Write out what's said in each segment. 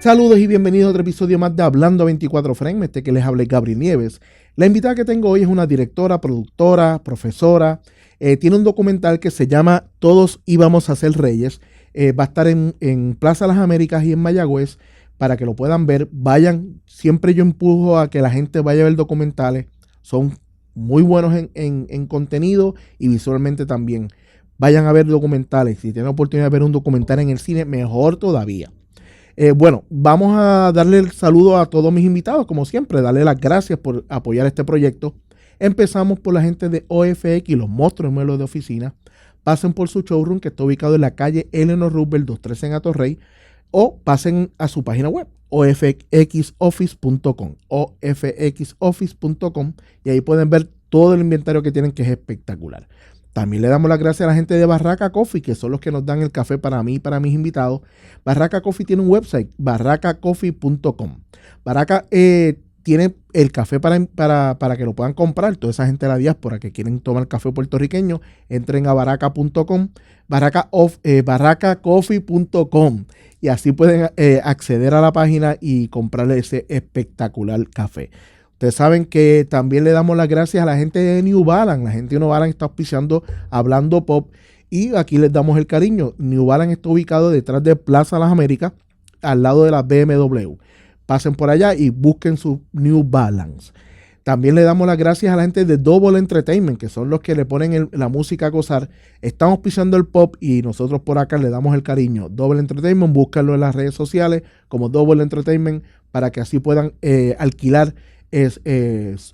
Saludos y bienvenidos a otro episodio más de Hablando 24 Frame. Que les hable Gabriel Nieves. La invitada que tengo hoy es una directora, productora, profesora. Tiene un documental que se llama Todos íbamos a ser reyes. Va a estar en Plaza Las Américas y en Mayagüez para que lo puedan ver. Vayan, siempre yo empujo a que la gente vaya a ver documentales. Son muy buenos en contenido y visualmente también. Vayan a ver documentales. Si tienen la oportunidad de ver un documental en el cine, mejor todavía. Bueno, vamos a darle el saludo a todos mis invitados, como siempre, darle las gracias por apoyar este proyecto. Empezamos por la gente de OFX, los monstruos de muebles de oficina. Pasen por su showroom que está ubicado en la calle Eleanor Roosevelt 213 en Atorrey, o pasen a su página web, ofxoffice.com, ofxoffice.com, y ahí pueden ver todo el inventario que tienen, que es espectacular. También le damos las gracias a la gente de Barraca Coffee, que son los que nos dan el café para mí y para mis invitados. Barraca Coffee tiene un website, barracacoffee.com. Barraca tiene el café para que lo puedan comprar. Toda esa gente de la diáspora que quieren tomar café puertorriqueño, entren a barraca.com, barracacoffee.com, y así pueden acceder a la página y comprarle ese espectacular café. Ustedes saben que también le damos las gracias a la gente de New Balance. La gente de New Balance está auspiciando Hablando Pop y aquí les damos el cariño. New Balance está ubicado detrás de Plaza Las Américas, al lado de la BMW. Pasen por allá y busquen su New Balance. También le damos las gracias a la gente de Double Entertainment, que son los que le ponen la música a gozar. Están auspiciando el pop y nosotros por acá le damos el cariño. Double Entertainment, búsquenlo en las redes sociales como Double Entertainment para que así puedan alquilar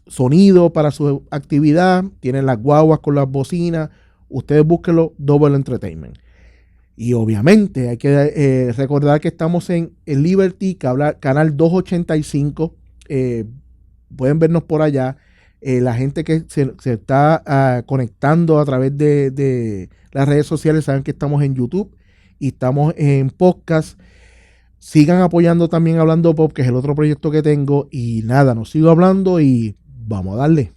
sonido para su actividad. Tienen las guaguas con las bocinas. Ustedes búsquenlo, Double Entertainment. Y obviamente hay que recordar que estamos en el Liberty, canal 285. Pueden vernos por allá. La gente que se está conectando a través de las redes sociales saben que estamos en YouTube y estamos en podcast. Sigan apoyando también Hablando Pop, que es el otro proyecto que tengo. Y nada, nos sigo hablando y vamos a darle.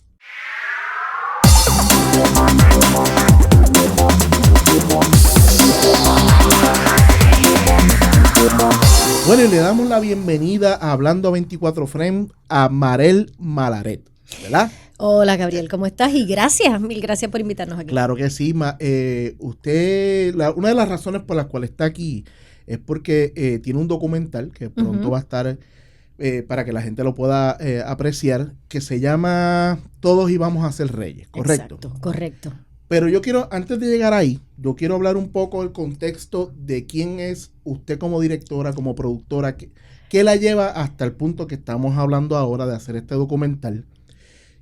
Bueno, y le damos la bienvenida a Hablando 24 Frame a Marel Malaret, ¿verdad? Hola Gabriel, ¿cómo estás? Y gracias, mil gracias por invitarnos aquí. Claro que sí. Usted, una de las razones por las cuales está aquí es porque tiene un documental que pronto va a estar para que la gente lo pueda apreciar, que se llama Todos íbamos a ser reyes, ¿correcto? Exacto, correcto. Pero yo quiero, antes de llegar ahí, yo quiero hablar un poco del contexto de quién es usted como directora, como productora, qué la lleva hasta el punto que estamos hablando ahora de hacer este documental.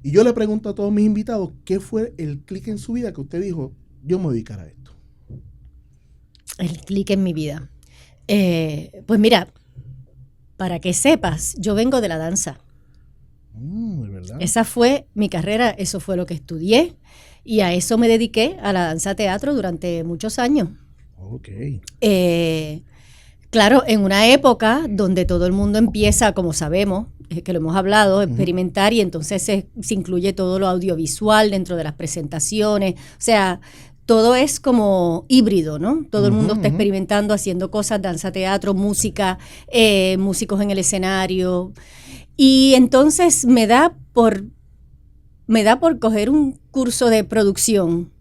Y yo le pregunto a todos mis invitados, ¿qué fue el clic en su vida que usted dijo, yo me voy a dedicar a esto? El clic en mi vida. Pues mira, para que sepas, yo vengo de la danza. ¿De verdad? Esa fue mi carrera, eso fue lo que estudié y a eso me dediqué, a la danza teatro durante muchos años. Ok. Claro, en una época donde todo el mundo empieza, como sabemos, que lo hemos hablado, a experimentar, y entonces se incluye todo lo audiovisual dentro de las presentaciones, o sea, todo es como híbrido, ¿no? Todo el mundo está experimentando, haciendo cosas, danza, teatro, música, músicos en el escenario. Y entonces me da por coger un curso de producción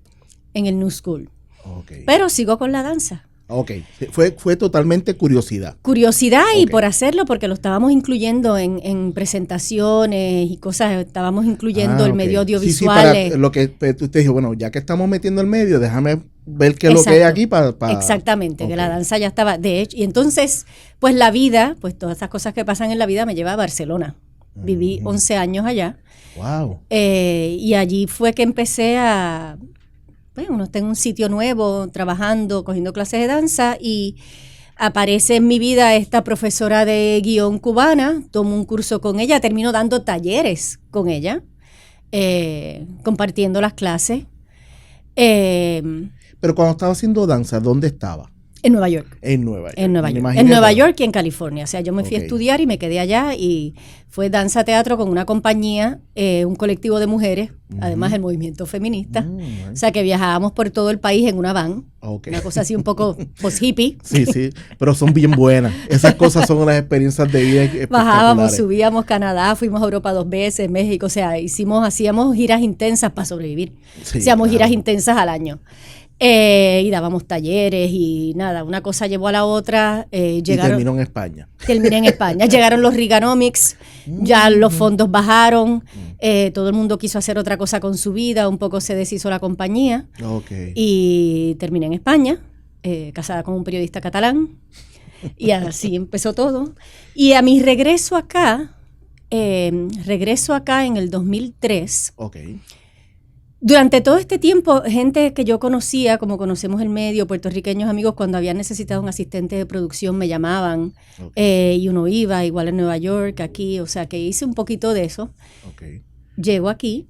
en el New School. Okay. Pero sigo con la danza. Ok, fue totalmente curiosidad. Curiosidad y por hacerlo, porque lo estábamos incluyendo en presentaciones y cosas, estábamos incluyendo el medio audiovisual. Sí, para lo que usted dijo, bueno, ya que estamos metiendo el medio, déjame ver qué es lo que hay aquí para... Exactamente, que la danza ya estaba, de hecho, y entonces, pues la vida, pues todas esas cosas que pasan en la vida me lleva a Barcelona. Viví 11 años allá. Wow. Y allí fue que empecé a... uno está en un sitio nuevo, trabajando, cogiendo clases de danza, y aparece en mi vida esta profesora de guión cubana, tomo un curso con ella, termino dando talleres con ella, compartiendo las clases. Pero cuando estaba haciendo danza, ¿dónde estaba? En Nueva York. En Nueva York. En Nueva Me York. imaginé, En Nueva pero- York y en California. O sea, yo me fui a Ok. estudiar y me quedé allá y fue danza teatro con una compañía, un colectivo de mujeres, además el movimiento feminista. Nice. O sea, que viajábamos por todo el país en una van. Ok. Una cosa así un poco post-hippie. Sí, sí, pero son bien buenas. Esas cosas son unas experiencias de vida Bajábamos, espectaculares. subíamos Canadá, fuimos a Europa 2 veces, México, o sea, hacíamos giras intensas para sobrevivir. Sí, Hacíamos claro. giras intensas al año. Y dábamos talleres y nada, una cosa llevó a la otra. Y Llegaron, terminó en España. terminé en España. Llegaron los Reaganomics, ya los fondos bajaron, todo el mundo quiso hacer otra cosa con su vida, un poco se deshizo la compañía Ok. y terminé en España, casada con un periodista catalán. Y así empezó todo. Y a mi regreso acá en el 2003. Ok. Durante todo este tiempo, gente que yo conocía, como conocemos el medio, puertorriqueños amigos, cuando habían necesitado un asistente de producción me llamaban Ok. y uno iba, igual en Nueva York, aquí, o sea que hice un poquito de eso. Ok. Llego aquí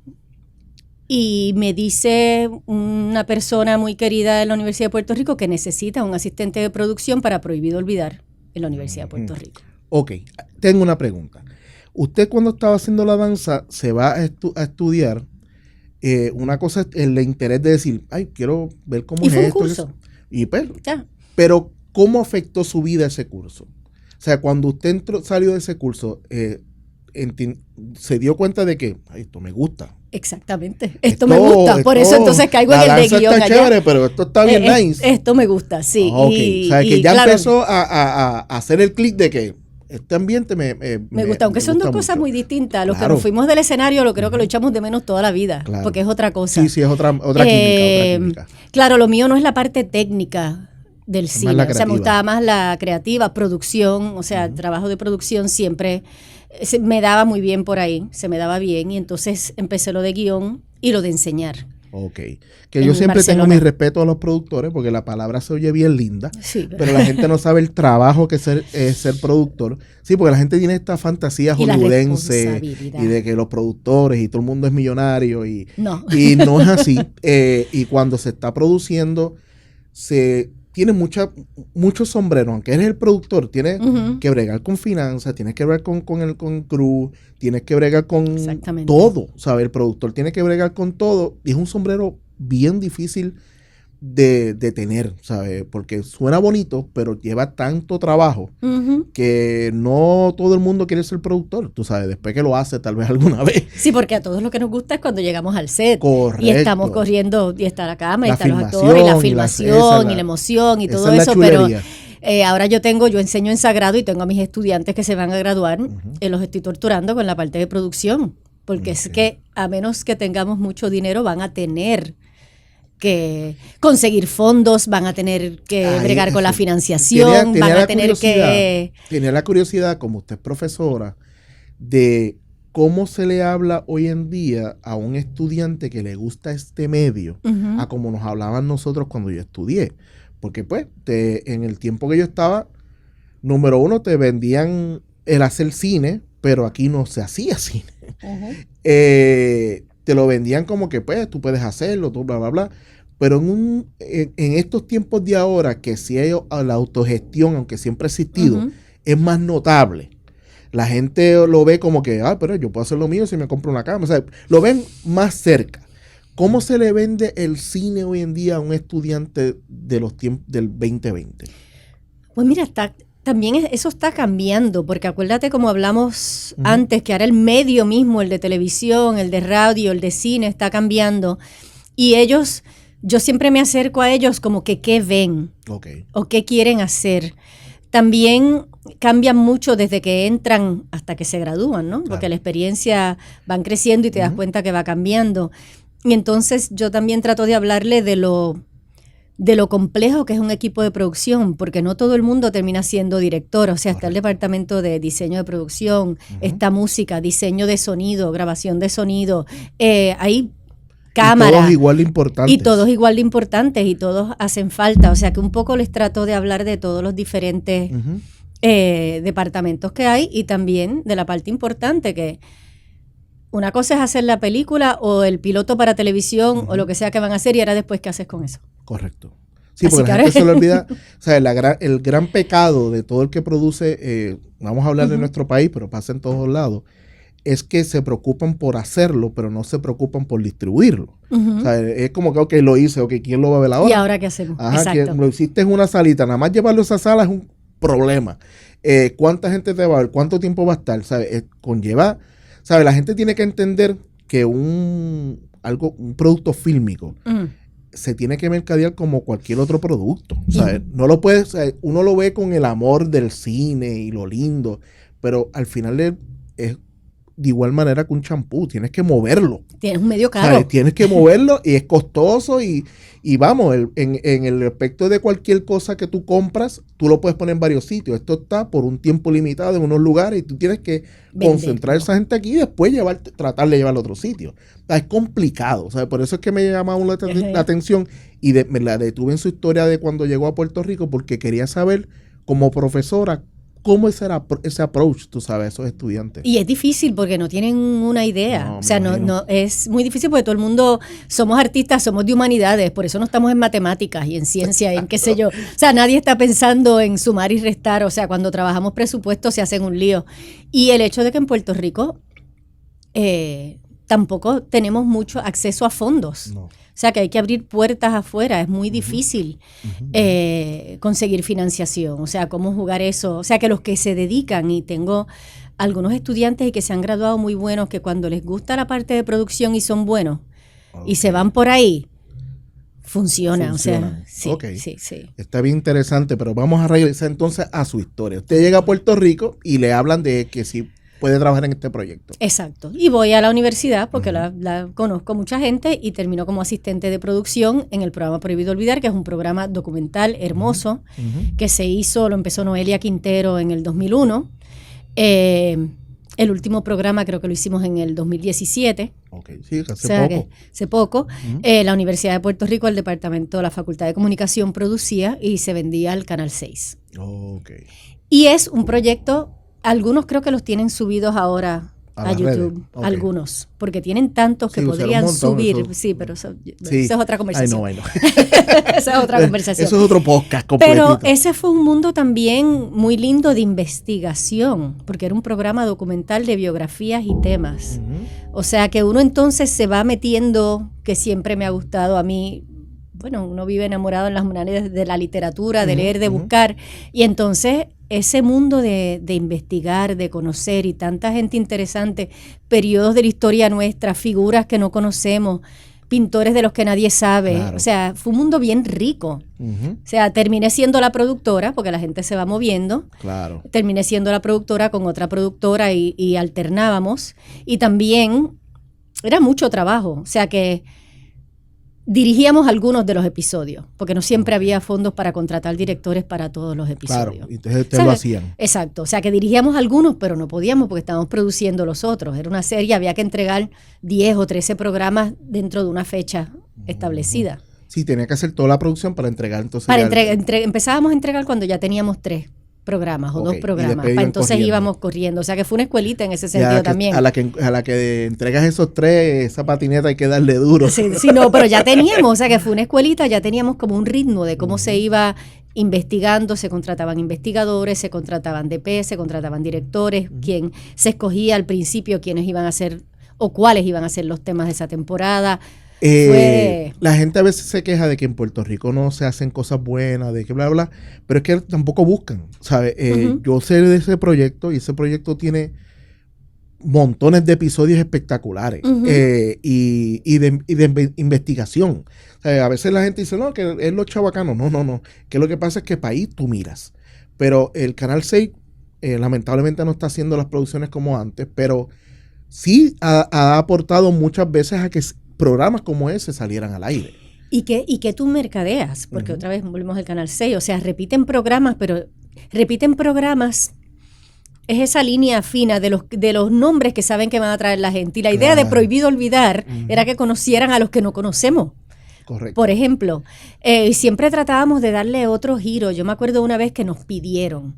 y me dice una persona muy querida de la Universidad de Puerto Rico que necesita un asistente de producción para Prohibido Olvidar en la Universidad de Puerto Rico. Ok, tengo una pregunta. Usted cuando estaba haciendo la danza se va a estudiar. Una cosa es el interés de decir, ay, quiero ver cómo Y es fue un esto. curso. Y pues, Ya. pero ¿cómo afectó su vida ese curso? O sea, cuando usted salió de ese curso, se dio cuenta de que, ay, esto me gusta. Exactamente. Esto me gusta. Por eso entonces caigo en la el de danza guión está allá. chévere, pero esto está bien nice. Esto me gusta, sí. Ah, ok. Y, O sea, que y ya claro, empezó a hacer el clic de que este ambiente me gusta, aunque son dos gusta cosas mucho. muy distintas. Los que Claro. nos fuimos del escenario, lo creo que lo echamos de menos toda la vida, Claro. porque es otra cosa. Sí, sí, es otra química, Eh, otra química. Claro, lo mío no es la parte técnica del Es más cine. la O sea, me creativa. gustaba más la creativa, producción, o sea, el trabajo de producción siempre me daba muy bien por ahí, se me daba bien. Y entonces empecé lo de guión y lo de enseñar. Ok. Que en yo siempre Barcelona. tengo mi respeto a los productores porque la palabra se oye bien linda, Sí, pero la gente no sabe el trabajo que es ser productor. Sí, porque la gente tiene esta fantasía Y la hollywoodense responsabilidad. y de que los productores y todo el mundo es millonario y No. no es así. Y cuando se está produciendo, se tiene muchos sombreros. Aunque eres el productor, tienes Ujú. que bregar con finanzas, tienes que bregar con crew, tienes que bregar con Exactamente. todo, ¿sabes? El productor tiene que bregar con todo y es un sombrero bien difícil de tener, ¿sabes? Porque suena bonito, pero lleva tanto trabajo Ujú. que no todo el mundo quiere ser productor, tú sabes, después que lo hace tal vez alguna vez. Sí, porque a todos lo que nos gusta es cuando llegamos al set. Correcto. Y estamos corriendo, y está la cámara, y La están los filmación actores, y la esa filmación, es la- y la emoción, y esa todo es la eso, pero chulería. ahora yo enseño en Sagrado y tengo a mis estudiantes que se van a graduar, los estoy torturando con la parte de producción, porque es Ok. que a menos que tengamos mucho dinero, van a tener que conseguir fondos, van a tener que Ay, bregar con la eso. financiación, Tenía van la a tener que... Tenía la curiosidad, como usted es profesora, de cómo se le habla hoy en día a un estudiante que le gusta este medio, Ujú. a como nos hablaban nosotros cuando yo estudié. Porque pues, en el tiempo que yo estaba, número uno, te vendían el hacer cine, pero aquí no se hacía cine. Ujú. Te lo vendían como que pues tú puedes hacerlo, tú bla, bla, bla. Pero en estos tiempos de ahora, que sí hay la autogestión, aunque siempre ha existido, Ujú. es más notable. La gente lo ve como que, pero yo puedo hacer lo mío si me compro una cámara. O sea, lo ven más cerca. ¿Cómo se le vende el cine hoy en día a un estudiante de los tiempos del 2020? Pues mira, también eso está cambiando, porque acuérdate como hablamos Ujú. antes, que ahora el medio mismo, el de televisión, el de radio, el de cine, está cambiando. Y yo siempre me acerco a ellos como que qué ven Ok. o qué quieren hacer. También cambian mucho desde que entran hasta que se gradúan, ¿no? Porque Claro. la experiencia van creciendo y te das Ujú. cuenta que va cambiando. Y entonces yo también trato de hablarle de lo complejo que es un equipo de producción, porque no todo el mundo termina siendo director, o sea, está el Correcto. departamento de diseño de producción, está música, diseño de sonido, grabación de sonido, hay Y cámara. todos igual de importantes. Y todos igual de importantes y todos hacen falta, o sea que un poco les trato de hablar de todos los diferentes Ujú. departamentos que hay y también de la parte importante que una cosa es hacer la película o el piloto para televisión o lo que sea que van a hacer y ahora después qué haces con eso. Correcto. Sí, Así porque que la gente se le olvida, o sea, el gran pecado de todo el que produce, vamos a hablar de nuestro país, pero pasa en todos lados, es que se preocupan por hacerlo, pero no se preocupan por distribuirlo. O sea, es como que, ok, lo hice, ok, ¿quién lo va a ver ahora? ¿Y ahora qué hacemos? Ajá, que Exacto. lo hiciste en una salita, nada más llevarlo a esa sala es un problema. ¿Cuánta gente te va a ver? ¿Cuánto tiempo va a estar? ¿Sabes? Conlleva, ¿sabes? La gente tiene que entender que un producto fílmico se tiene que mercadear como cualquier otro producto. ¿Sabes? No lo puedes, ¿sabes? Uno lo ve con el amor del cine y lo lindo, pero al final es de igual manera que un champú, tienes que moverlo. Tienes un medio caro. ¿Sabes? Tienes que moverlo y es costoso y vamos, en el aspecto de cualquier cosa que tú compras, tú lo puedes poner en varios sitios. Esto está por un tiempo limitado en unos lugares y tú tienes que concentrar a esa gente aquí y después tratar de llevarlo a otro sitio. O sea, es complicado, ¿sabes? Por eso es que me llamaba la atención y me la detuve en su historia de cuando llegó a Puerto Rico porque quería saber como profesora cómo es ese approach, tú sabes, a esos estudiantes. Y es difícil porque no tienen una idea. No, o sea, me no, imagino. no es muy difícil porque todo el mundo somos artistas, somos de humanidades, por eso no estamos en matemáticas y en ciencia y en qué sé yo. O sea, nadie está pensando en sumar y restar. O sea, cuando trabajamos presupuestos se hacen un lío. Y el hecho de que en Puerto Rico tampoco tenemos mucho acceso a fondos. No. O sea, que hay que abrir puertas afuera, es muy difícil conseguir financiación, o sea, cómo jugar eso. O sea, que los que se dedican, y tengo algunos estudiantes y que se han graduado muy buenos, que cuando les gusta la parte de producción y son buenos, y se van por ahí, funciona. O sea, sí, Ok. sí. Está bien interesante, pero vamos a regresar entonces a su historia. Usted llega a Puerto Rico y le hablan de que sí puede trabajar en este proyecto. Exacto. Y voy a la universidad porque la conozco mucha gente y termino como asistente de producción en el programa Prohibido Olvidar, que es un programa documental hermoso que se hizo, lo empezó Noelia Quintero en el 2001. El último programa creo que lo hicimos en el 2017. Ok, sí, hace O sea, poco. hace poco. La Universidad de Puerto Rico, el departamento, la Facultad de Comunicación producía y se vendía al Canal 6. Ok. Y es un proyecto, algunos creo que los tienen subidos ahora a las YouTube, redes. Ok. algunos, porque tienen tantos que Sí, o sea, podrían un montón, subir. eso. Sí, pero eso Sí. es otra conversación. Ay, no. Esa es otra conversación. Eso es otro podcast completito. Pero ese fue un mundo también muy lindo de investigación, porque era un programa documental de biografías y temas. O sea que uno entonces se va metiendo, que siempre me ha gustado a mí. Bueno, uno vive enamorado en las humanidades de la literatura, de leer, de buscar, y entonces ese mundo de investigar, de conocer, y tanta gente interesante, periodos de la historia nuestra, figuras que no conocemos, pintores de los que nadie sabe, Claro. O sea, fue un mundo bien rico. O sea, terminé siendo la productora, porque la gente se va moviendo, Claro. terminé siendo la productora con otra productora y alternábamos, y también era mucho trabajo, o sea que dirigíamos algunos de los episodios, porque no siempre había fondos para contratar directores para todos los episodios. Claro, entonces ustedes lo hacían. Exacto, o sea que dirigíamos algunos, pero no podíamos porque estábamos produciendo los otros. Era una serie, había que entregar 10 o 13 programas dentro de una fecha establecida. Sí, tenía que hacer toda la producción para entregar entonces. Para ya empezábamos a entregar cuando ya teníamos 3 programas o Ok, 2 y programas. después Para iban entonces corriendo. íbamos corriendo. O sea que fue una escuelita en ese ya sentido que también. a la que entregas esos 3, esa patineta hay que darle duro. Sí, no, pero ya teníamos, o sea que fue una escuelita, ya teníamos como un ritmo de cómo se iba investigando, se contrataban investigadores, se contrataban DP, se contrataban directores, quien se escogía al principio quiénes iban a ser o cuáles iban a ser los temas de esa temporada. La gente a veces se queja de que en Puerto Rico no se hacen cosas buenas, de que bla, bla, pero es que tampoco buscan, ¿sabes? Yo sé de ese proyecto y ese proyecto tiene montones de episodios espectaculares y de investigación. O sea, a veces la gente dice, no, que es los chavacanos. No. Que lo que pasa es que país tú miras. Pero el Canal 6 lamentablemente no está haciendo las producciones como antes, pero sí ha aportado muchas veces a que programas como ese salieran al aire. ¿Y qué tú mercadeas? Porque otra vez volvemos al Canal 6, o sea, repiten programas, pero repiten programas. Es esa línea fina de los nombres que saben que van a traer la gente. Y la idea de Prohibido Olvidar era que conocieran a los que no conocemos. Correcto. Por ejemplo, siempre tratábamos de darle otro giro. Yo me acuerdo una vez que nos pidieron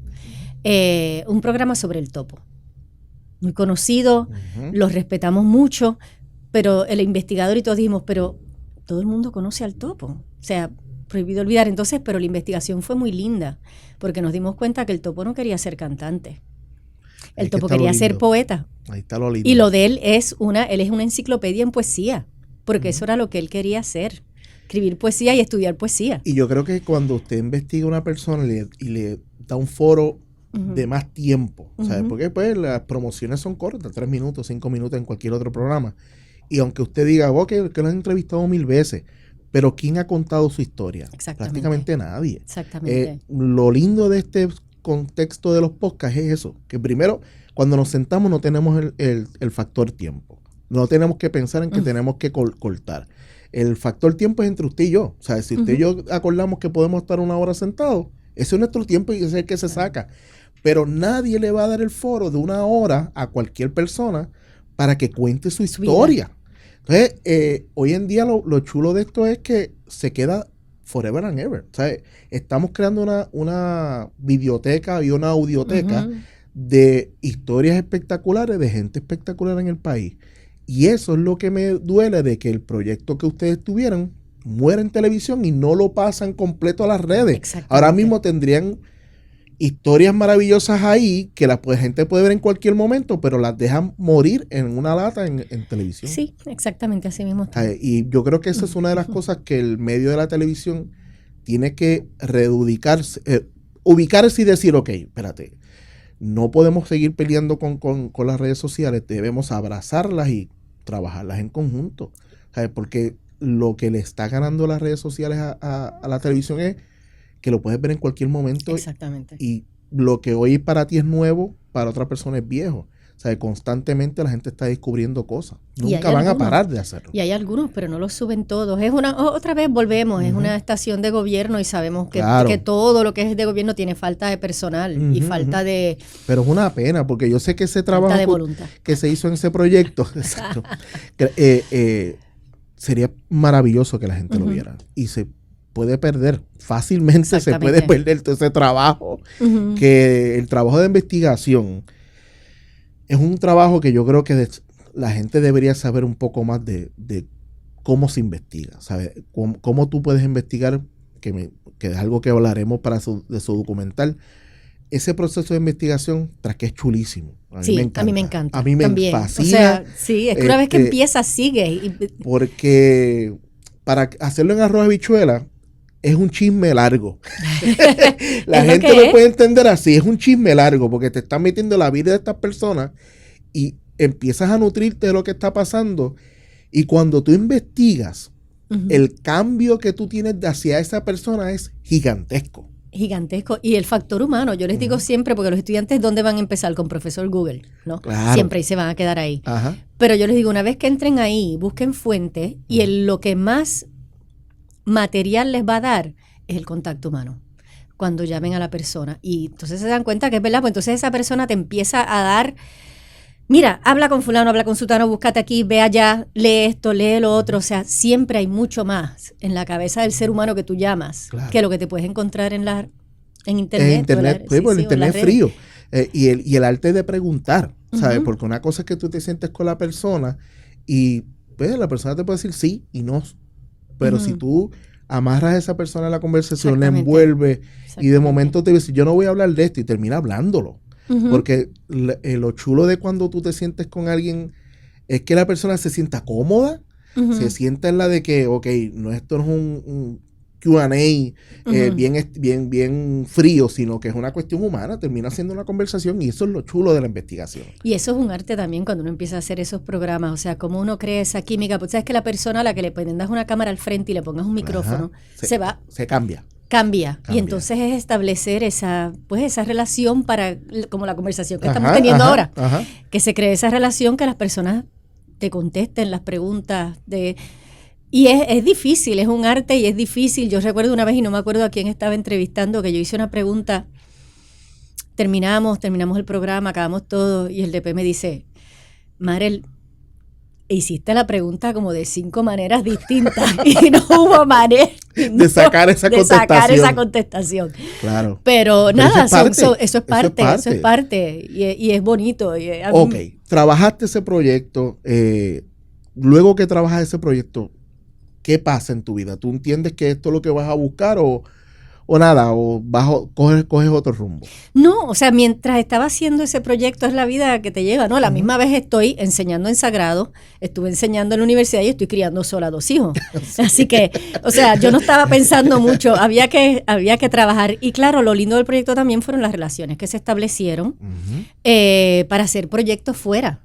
un programa sobre el topo. Muy conocido, los respetamos mucho, pero el investigador y todos dijimos, pero todo el mundo conoce al topo. O sea, Prohibido olvidar. Entonces, pero la investigación fue muy linda, porque nos dimos cuenta que el Topo no quería ser cantante. El Topo quería ser poeta. Ahí está lo lindo. Y lo de él es una enciclopedia en poesía, porque eso era lo que él quería hacer, escribir poesía y estudiar poesía. Y yo creo que cuando usted investiga a una persona y le da un foro de más tiempo, ¿sabes? Porque pues las promociones son cortas, 3 minutos, 5 minutos en cualquier otro programa. Y aunque usted diga, que lo han entrevistado 1000 veces, pero ¿quién ha contado su historia? Prácticamente nadie. Exactamente. Lo lindo de este contexto de los podcasts es eso, que primero, cuando nos sentamos no tenemos el factor tiempo. No tenemos que pensar en que tenemos que cortar. El factor tiempo es entre usted y yo. O sea, si usted y yo acordamos que podemos estar 1 hora sentados, ese es nuestro tiempo y ese es el que se saca. Pero nadie le va a dar el foro de 1 hora a cualquier persona para que cuente su historia. Entonces, hoy en día lo chulo de esto es que se queda forever and ever. O sea, estamos creando una biblioteca y una audioteca de historias espectaculares, de gente espectacular en el país. Y eso es lo que me duele de que el proyecto que ustedes tuvieran muera en televisión y no lo pasan completo a las redes. Ahora mismo tendrían historias maravillosas ahí que la gente puede ver en cualquier momento, pero las dejan morir en una lata en televisión. Sí, exactamente, así mismo está. Y yo creo que esa es una de las cosas que el medio de la televisión tiene que ubicarse y decir, ok, espérate, no podemos seguir peleando con las redes sociales, debemos abrazarlas y trabajarlas en conjunto. Porque lo que le está ganando las redes sociales a la televisión es que lo puedes ver en cualquier momento. Exactamente. Y lo que hoy para ti es nuevo, para otra persona es viejo. O sea, constantemente la gente está descubriendo cosas. Nunca van a parar de hacerlo. Y hay algunos, pero no los suben todos. Otra vez volvemos, es una estación de gobierno y sabemos que todo lo que es de gobierno tiene falta de personal y falta de... Pero es una pena, porque yo sé que ese trabajo que se hizo en ese proyecto, exacto, sería maravilloso que la gente lo viera. Y se puede perder, fácilmente se puede perder todo ese trabajo, que el trabajo de investigación es un trabajo que yo creo que la gente debería saber un poco más de cómo se investiga, ¿sabes? Cómo tú puedes investigar, que es algo que hablaremos de su documental. Ese proceso de investigación, tras que es chulísimo. A mí me encanta. A mí me fascina. O sea, sí, es que una vez que empieza, sigue. Porque para hacerlo en arroz habichuela, es un chisme largo. La gente lo puede entender así, es un chisme largo, porque te están metiendo la vida de estas personas y empiezas a nutrirte de lo que está pasando. Y cuando tú investigas, el cambio que tú tienes hacia esa persona es gigantesco. Gigantesco. Y el factor humano, yo les digo siempre, porque los estudiantes, ¿dónde van a empezar? Con profesor Google, ¿no? Claro. Siempre y se van a quedar ahí. Pero yo les digo, una vez que entren ahí, busquen fuentes y lo que más material les va a dar es el contacto humano cuando llamen a la persona y entonces se dan cuenta que es verdad, pues entonces esa persona te empieza a dar, mira, habla con fulano, habla con sutano, búscate aquí, ve allá, lee esto, lee lo otro, o sea, siempre hay mucho más en la cabeza del ser humano que tú llamas que lo que te puedes encontrar en internet. El internet es frío. Y el arte de preguntar, ¿sabes? Porque una cosa es que tú te sientes con la persona y pues la persona te puede decir sí y no. Pero si tú amarras a esa persona a la conversación, la envuelves y de momento te dice, yo no voy a hablar de esto y termina hablándolo. Porque lo chulo de cuando tú te sientes con alguien es que la persona se sienta cómoda, se sienta en la de que, ok, esto no es un Q&A bien frío, sino que es una cuestión humana, termina siendo una conversación y eso es lo chulo de la investigación. Y eso es un arte también cuando uno empieza a hacer esos programas, o sea, cómo uno crea esa química, porque sabes que la persona a la que le prendas una cámara al frente y le pongas un micrófono, se cambia. Y entonces es establecer esa relación como la conversación que estamos teniendo ahora, que se cree esa relación, que las personas te contesten las preguntas y es difícil, es un arte y es difícil. Yo recuerdo una vez, y no me acuerdo a quién estaba entrevistando, que yo hice una pregunta, terminamos el programa, acabamos todo, y el DP me dice, Marel, hiciste la pregunta como de 5 maneras distintas y no hubo manera de sacar esa contestación. Claro. Pero nada, eso es parte y es bonito. Ok, trabajaste ese proyecto, luego que trabajas ese proyecto, ¿qué pasa en tu vida? ¿Tú entiendes que esto es lo que vas a buscar o nada? ¿O coges otro rumbo? No, o sea, mientras estaba haciendo ese proyecto es la vida que te lleva, ¿no? La misma vez estoy enseñando en Sagrado, estuve enseñando en la universidad y estoy criando sola 2 hijos. Sí. Así que, o sea, yo no estaba pensando mucho, había que trabajar. Y claro, lo lindo del proyecto también fueron las relaciones que se establecieron para hacer proyectos fuera.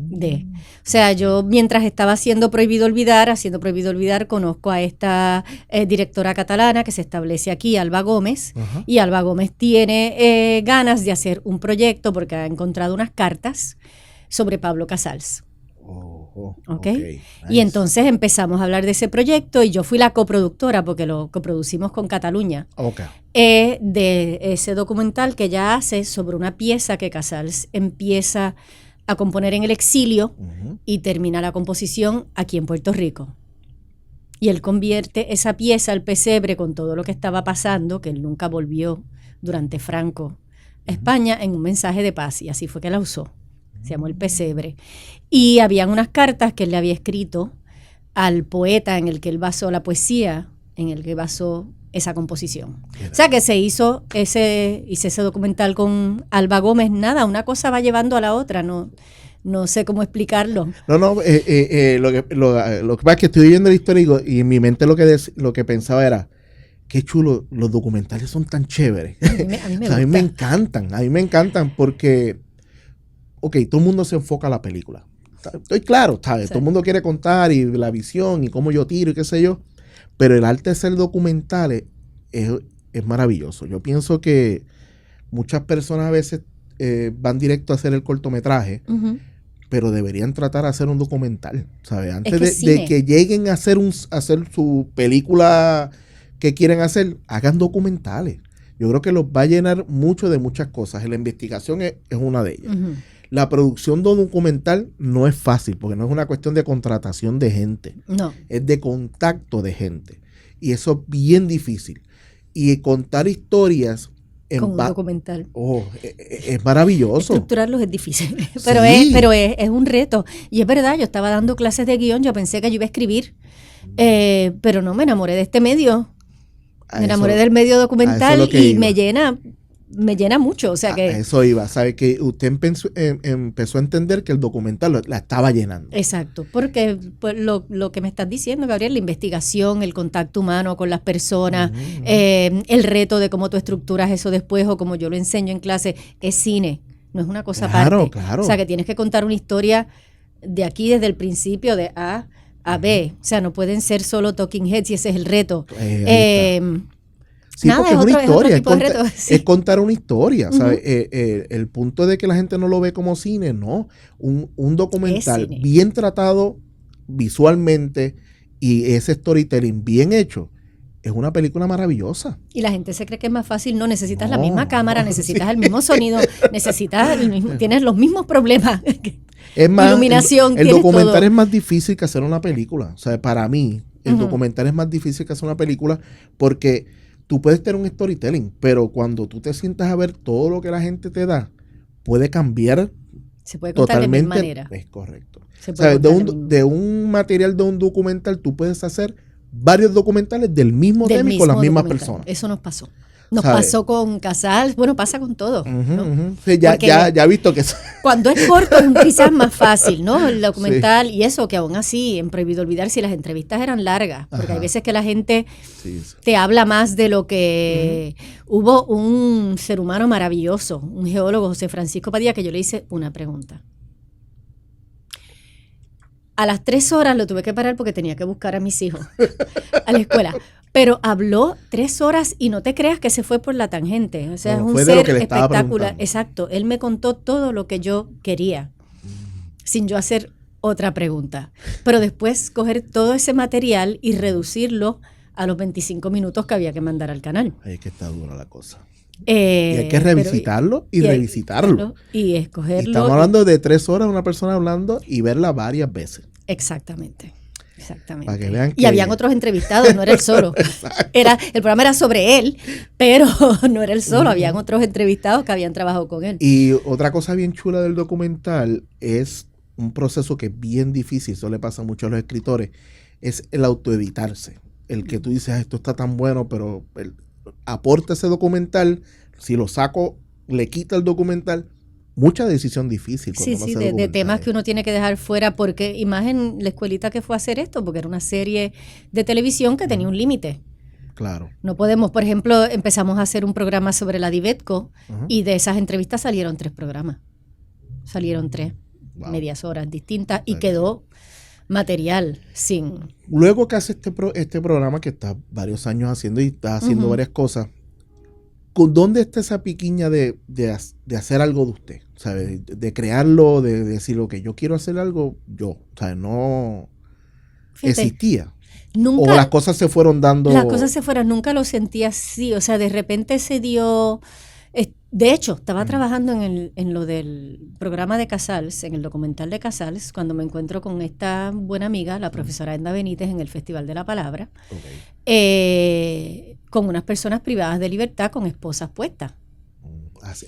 O sea, yo mientras estaba haciendo Prohibido Olvidar, conozco a esta directora catalana que se establece aquí, Alba Gómez, y Alba Gómez tiene ganas de hacer un proyecto porque ha encontrado unas cartas sobre Pablo Casals. Okay. Nice. Y entonces empezamos a hablar de ese proyecto y yo fui la coproductora porque lo coproducimos con Cataluña de ese documental que ella hace sobre una pieza que Casals empieza a componer en el exilio y termina la composición aquí en Puerto Rico. Y él convierte esa pieza, el pesebre, con todo lo que estaba pasando, que él nunca volvió durante Franco a España, en un mensaje de paz. Y así fue que la usó. Se llamó El Pesebre. Y habían unas cartas que él le había escrito al poeta en el que él basó la poesía, en el que basó esa composición. O sea que hice ese documental con Alba Gómez. Nada, una cosa va llevando a la otra, no sé cómo explicarlo. Lo que pasa es que estoy viendo la historia y en mi mente lo que pensaba era, qué chulo, los documentales son tan chéveres. A mí me encantan porque, todo el mundo se enfoca a la película. Estoy claro, ¿sabes? Sí. Todo el mundo quiere contar y la visión y cómo yo tiro y qué sé yo. Pero el arte de hacer documentales es maravilloso. Yo pienso que muchas personas a veces van directo a hacer el cortometraje, pero deberían tratar de hacer un documental, ¿sabes? Antes de que lleguen a hacer su película que quieren hacer, hagan documentales. Yo creo que los va a llenar mucho de muchas cosas. La investigación es una de ellas. La producción de un documental no es fácil, porque no es una cuestión de contratación de gente. No. Es de contacto de gente. Y eso es bien difícil. Y contar historias con un documental. Es maravilloso. Estructurarlos es difícil, pero es un reto. Y es verdad, yo estaba dando clases de guión, yo pensé que yo iba a escribir, pero no, me enamoré de este medio. Me enamoré del medio documental y me llena mucho, o sea que... A eso iba, ¿sabe? Que usted empezó a entender que el documental la estaba llenando. Exacto, porque pues, lo que me estás diciendo, Gabriel, la investigación, el contacto humano con las personas, el reto de cómo tú estructuras eso después o como yo lo enseño en clase, es cine, no es una cosa aparte. Claro. O sea, que tienes que contar una historia de aquí desde el principio, de A a B, o sea, no pueden ser solo talking heads y ese es el reto. Sí, porque es una historia, es contar una historia, ¿sabes? El punto de que la gente no lo ve como cine, no. Un documental bien tratado visualmente y ese storytelling bien hecho, es una película maravillosa. Y la gente se cree que es más fácil, no, necesitas la misma cámara, necesitas el mismo sonido, tienes los mismos problemas. Es más, iluminación, el documental todo. Es más difícil que hacer una película. O sea, para mí, el documental es más difícil que hacer una película porque tú puedes tener un storytelling, pero cuando tú te sientas a ver todo lo que la gente te da, puede cambiar. Se puede contar totalmente, de mil maneras. Es correcto. O sea, de un material de un documental, tú puedes hacer varios documentales del mismo tema y con las mismas personas. Eso nos pasó. Nos pasó con Casals, bueno, pasa con todo. ¿No? Sí, ya he visto que cuando es corto es quizás más fácil, ¿no? El documental y eso, que aún así, en Prohibido Olvidar, si las entrevistas eran largas, porque hay veces que la gente te habla más de lo que... Hubo un ser humano maravilloso, un geólogo, José Francisco Padilla, que yo le hice una pregunta. A las 3 horas lo tuve que parar porque tenía que buscar a mis hijos a la escuela. Pero habló 3 horas y no te creas que se fue por la tangente. O sea, es un ser espectacular. Exacto. Él me contó todo lo que yo quería, sin yo hacer otra pregunta. Pero después coger todo ese material y reducirlo a los 25 minutos que había que mandar al canal. Ahí es que está dura la cosa. Y hay que revisitarlo y revisitarlo. Y escogerlo. Y estamos hablando de 3 horas, una persona hablando y verla varias veces. Exactamente. Para que vean que... Y habían otros entrevistados, no era él solo. El programa era sobre él, pero no era él solo. Habían otros entrevistados que habían trabajado con él. Y otra cosa bien chula del documental es un proceso que es bien difícil, eso le pasa mucho a los escritores, es el autoeditarse. El que tú dices, esto está tan bueno, pero aporta ese documental, si lo saco, le quita el documental. Mucha decisión difícil. Sí, de temas que uno tiene que dejar fuera, porque imagen la escuelita que fue a hacer esto, porque era una serie de televisión que tenía un límite. Claro. No podemos, por ejemplo, empezamos a hacer un programa sobre la Divetco y de esas entrevistas salieron 3 programas. Salieron 3, medias horas distintas y quedó material sin... Luego que hace este programa que está varios años haciendo y está haciendo varias cosas, ¿dónde está esa piquiña de hacer algo de usted? ¿Sabe? De crearlo, de decir, ok, yo quiero hacer algo yo. O sea, no existía. Nunca, o las cosas se fueron dando. Las cosas se fueron, nunca lo sentí así. O sea, de repente se dio... De hecho, estaba trabajando en lo del programa de Casals, en el documental de Casals, cuando me encuentro con esta buena amiga, la profesora Edna Benítez, en el Festival de la Palabra, con unas personas privadas de libertad con esposas puestas.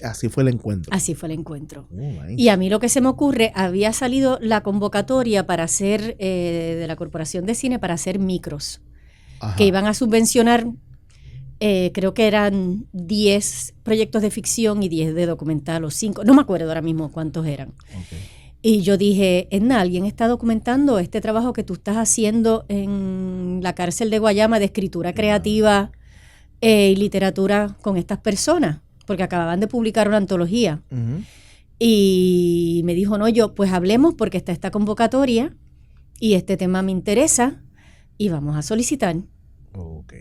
Así fue el encuentro. Así fue el encuentro. Nice. Y a mí lo que se me ocurre, había salido la convocatoria para hacer, de la Corporación de Cine, para hacer micros, que iban a subvencionar... creo que eran 10 proyectos de ficción y 10 de documental o 5, no me acuerdo ahora mismo cuántos eran. Y yo dije, Edna, ¿alguien está documentando este trabajo que tú estás haciendo en la cárcel de Guayama de escritura creativa y literatura con estas personas? Porque acababan de publicar una antología. Y me dijo, no, pues hablemos porque está esta convocatoria y este tema me interesa y vamos a solicitar. Ok.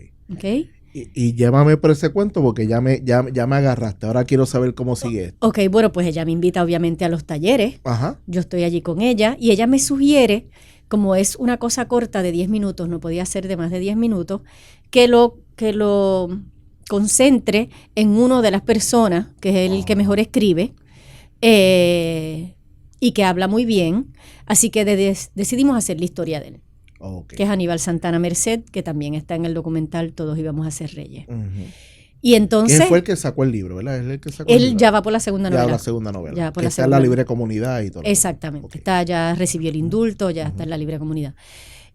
Y llévame por ese cuento porque ya me agarraste. Ahora quiero saber cómo sigue esto. Ok, bueno, pues ella me invita obviamente a los talleres. Yo estoy allí con ella y ella me sugiere, como es una cosa corta de 10 minutos, no podía ser de más de 10 minutos, que lo concentre en uno de las personas, que es el que mejor escribe y que habla muy bien. Así que decidimos hacer la historia de él. Que es Aníbal Santana Merced, que también está en el documental Todos íbamos a ser reyes. Y entonces... Él fue el que sacó el libro, ¿verdad? ¿Es el que sacó él el libro? ya va por la segunda novela. Ya la segunda novela. Ya por que la está en la libre comunidad y todo. Exactamente. Ya recibió el indulto, ya está en la libre comunidad.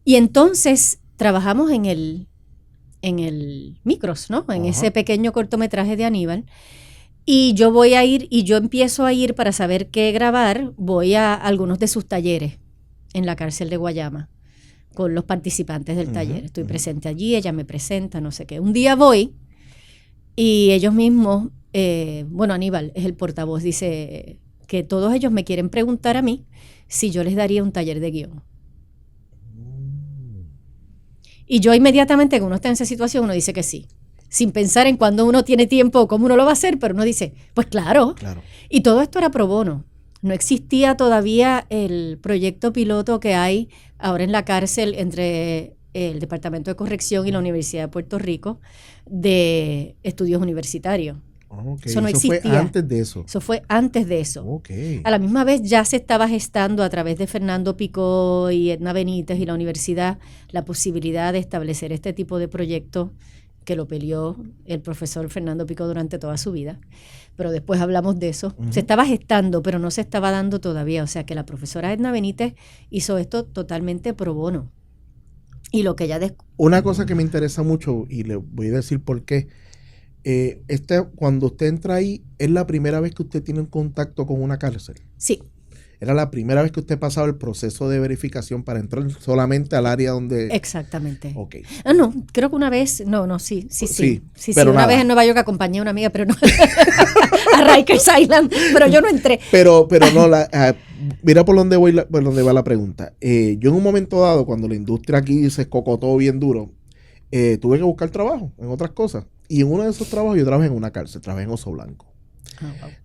Y entonces trabajamos en el Micros, ¿no? En ese pequeño cortometraje de Aníbal. Y yo empiezo a ir para saber qué grabar, voy a algunos de sus talleres en la cárcel de Guayama, con los participantes del taller. Estoy presente allí, ella me presenta, no sé qué. Un día voy y ellos mismos, Aníbal es el portavoz, dice que todos ellos me quieren preguntar a mí si yo les daría un taller de guión. Y yo inmediatamente, cuando uno está en esa situación, uno dice que sí. Sin pensar en cuándo uno tiene tiempo o cómo uno lo va a hacer, pero uno dice, pues claro. Y todo esto era pro bono. No existía todavía el proyecto piloto que hay ahora en la cárcel entre el Departamento de Corrección y la Universidad de Puerto Rico de estudios universitarios. Eso no existía. Fue antes de eso. Eso fue antes de eso. A la misma vez ya se estaba gestando a través de Fernando Picó y Edna Benítez y la universidad la posibilidad de establecer este tipo de proyectos que lo peleó el profesor Fernando Picó durante toda su vida. Pero después hablamos de eso. Se estaba gestando, pero no se estaba dando todavía. O sea que la profesora Edna Benítez hizo esto totalmente pro bono. Y lo que ella... Una cosa que me interesa mucho, y le voy a decir por qué. Cuando usted entra ahí, ¿es la primera vez que usted tiene un contacto con una cárcel? Sí. ¿Era la primera vez que usted pasaba el proceso de verificación para entrar solamente al área donde...? Exactamente. No, creo que una vez... Sí. Pero una vez en Nueva York acompañé a una amiga, pero no... a Rikers Island, pero yo no entré. Pero no, mira por dónde va la pregunta. Yo en un momento dado, cuando la industria aquí se escocotó bien duro, tuve que buscar trabajo en otras cosas. Y en uno de esos trabajos yo trabajé en una cárcel, trabajé en Oso Blanco.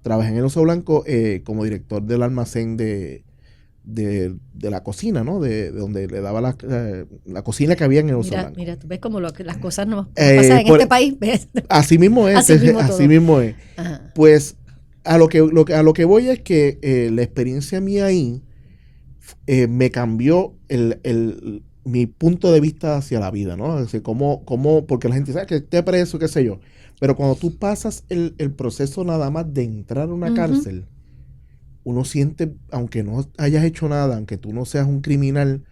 Trabajé en el Oso Blanco como director del almacén de la cocina, ¿no? De donde le daba la cocina que había en el Oso Blanco. Mira, tú ves como las cosas no pasan en este país. ¿Ves? Así mismo es. Así mismo es. Pues a lo que voy es que la experiencia mía ahí me cambió mi punto de vista hacia la vida, ¿no? Es decir, porque la gente sabe que esté preso, qué sé yo. Pero cuando tú pasas el proceso nada más de entrar a una cárcel, uno siente, aunque no hayas hecho nada, aunque tú no seas un criminal,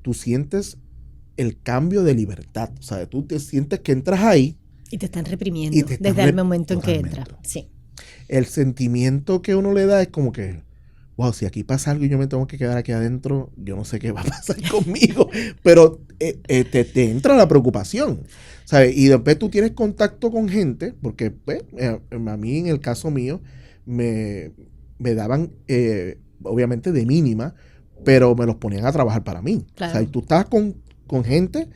tú sientes el cambio de libertad. O sea, tú te sientes que entras ahí. Y te están reprimiendo desde el momento en que entras. Sí. El sentimiento que uno le da es como que, wow, si aquí pasa algo y yo me tengo que quedar aquí adentro, yo no sé qué va a pasar conmigo. Pero te entra la preocupación, ¿sabes? Y después tú tienes contacto con gente, porque pues, a mí en el caso mío me daban, obviamente de mínima, pero me los ponían a trabajar para mí. Claro. O sea, y tú estabas con gente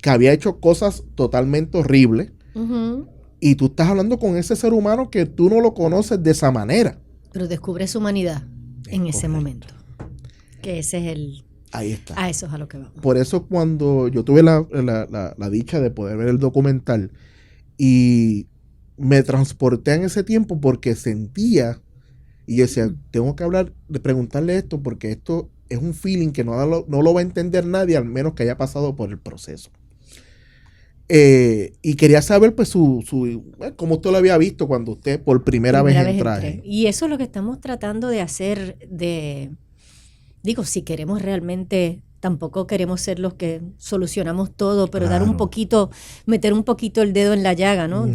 que había hecho cosas totalmente horribles, y tú estás hablando con ese ser humano que tú no lo conoces de esa manera. Pero descubres su humanidad en ese momento. Que ese es el... Ahí está. A eso es a lo que vamos. Por eso cuando yo tuve la dicha de poder ver el documental y me transporté en ese tiempo porque sentía, y yo decía, tengo que preguntarle esto porque esto es un feeling que no lo va a entender nadie, al menos que haya pasado por el proceso. Y quería saber pues cómo usted lo había visto cuando usted por primera vez entra. Y eso es lo que estamos tratando de hacer, digo, si queremos realmente, tampoco queremos ser los que solucionamos todo, pero Claro. dar un poquito, meter un poquito el dedo en la llaga, ¿no?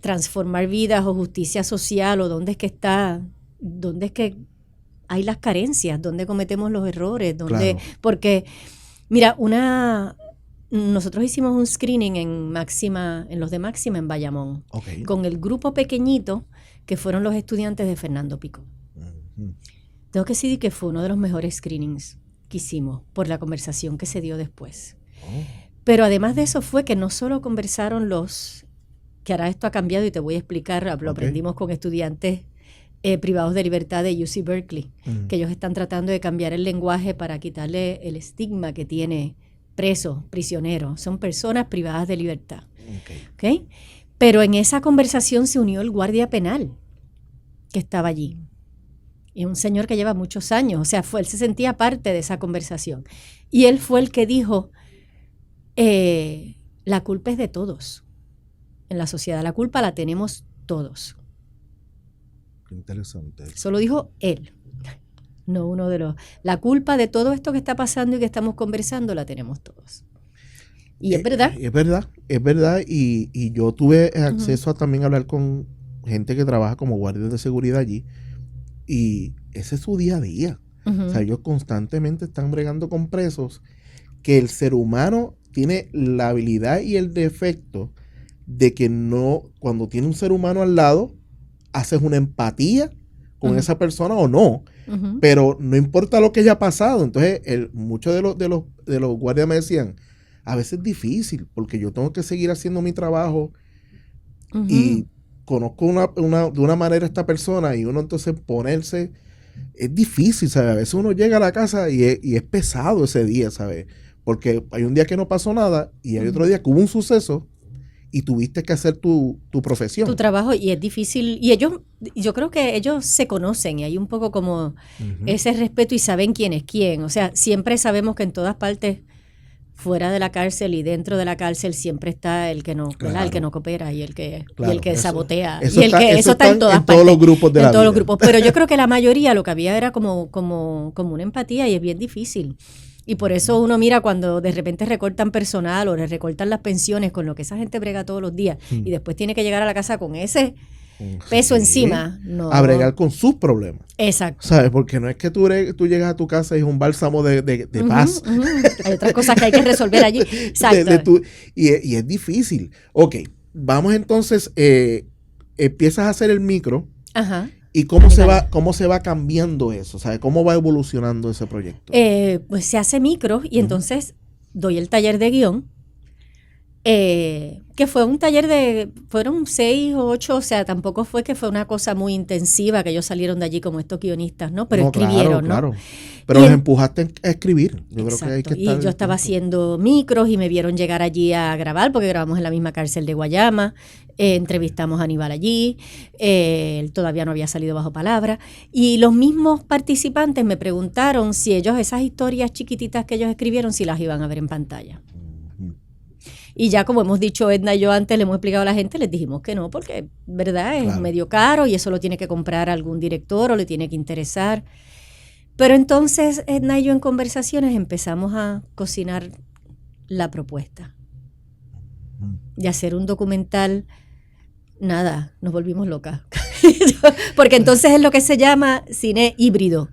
Transformar vidas o justicia social, o dónde es que hay las carencias, dónde cometemos los errores, Claro. porque, mira, nosotros hicimos un screening en los de Máxima en Bayamón, Okay. con el grupo pequeñito que fueron los estudiantes de Fernando Picó. Tengo que decir que fue uno de los mejores screenings que hicimos por la conversación que se dio después. Pero además de eso fue que no solo conversaron que ahora esto ha cambiado y te voy a explicar, lo aprendimos con estudiantes privados de libertad de UC Berkeley, que ellos están tratando de cambiar el lenguaje para quitarle el estigma que tiene presos, prisioneros, son personas privadas de libertad. ¿Okay? Pero en esa conversación se unió el guardia penal que estaba allí. Y un señor que lleva muchos años, o sea, él se sentía parte de esa conversación. Y él fue el que dijo, la culpa es de todos. En la sociedad la culpa la tenemos todos. Qué interesante. Eso lo dijo él. No uno de los... La culpa de todo esto que está pasando y que estamos conversando la tenemos todos. Y es verdad. Es verdad. Y yo tuve acceso a también hablar con gente que trabaja como guardias de seguridad allí. Y ese es su día a día. O sea, ellos constantemente están bregando con presos que el ser humano tiene la habilidad y el defecto de que no, cuando tiene un ser humano al lado, haces una empatía con esa persona o no. Pero no importa lo que haya pasado. Entonces, muchos de los guardias me decían, a veces es difícil, porque yo tengo que seguir haciendo mi trabajo y conozco de una manera a esta persona y uno entonces ponerse, es difícil, ¿sabes? A veces uno llega a la casa y es pesado ese día, ¿sabes? Porque hay un día que no pasó nada y hay otro día que hubo un suceso y tuviste que hacer tu profesión. Tu trabajo, y es difícil. Y yo creo que ellos se conocen y hay un poco como ese respeto y saben quién es quién. O sea, siempre sabemos que en todas partes, fuera de la cárcel y dentro de la cárcel, siempre está el que no, Claro. el que no coopera y el que Eso, sabotea. Eso y eso está en todas partes. todos los grupos de la todos vida. los grupos. Pero yo creo que la mayoría lo que había era como una empatía y es bien difícil. Y por eso uno mira cuando de repente recortan personal o le recortan las pensiones con lo que esa gente brega todos los días y después tiene que llegar a la casa con ese peso encima. No. A bregar con sus problemas. Exacto. ¿Sabes? Porque no es que tú llegas a tu casa y es un bálsamo de paz. Hay otras cosas que hay que resolver allí. Exacto. Y es difícil. Ok, vamos entonces, empiezas a hacer el micro. Ajá. ¿Y cómo se va cambiando eso? ¿Sabes? ¿Cómo va evolucionando ese proyecto? Pues se hace micro y entonces doy el taller de guión, que fue un taller fueron 6 o 8, o sea, tampoco fue que fue una cosa muy intensiva, que ellos salieron de allí como estos guionistas, ¿no? Pero escribieron, claro. ¿no? Pero los empujaste a escribir. Yo creo que hay que estar. Y yo estaba haciendo micros y me vieron llegar allí a grabar, porque grabamos en la misma cárcel de Guayama, entrevistamos a Aníbal allí, él todavía no había salido bajo palabra, y los mismos participantes me preguntaron si ellos, esas historias chiquititas que ellos escribieron, si las iban a ver en pantalla. Y ya como hemos dicho Edna y yo antes, le hemos explicado a la gente, les dijimos que no, porque, ¿verdad? Es medio caro y eso lo tiene que comprar algún director o le tiene que interesar. Pero entonces Edna y yo en conversaciones empezamos a cocinar la propuesta de hacer un documental. Nada, nos volvimos locas. Porque entonces es lo que se llama cine híbrido.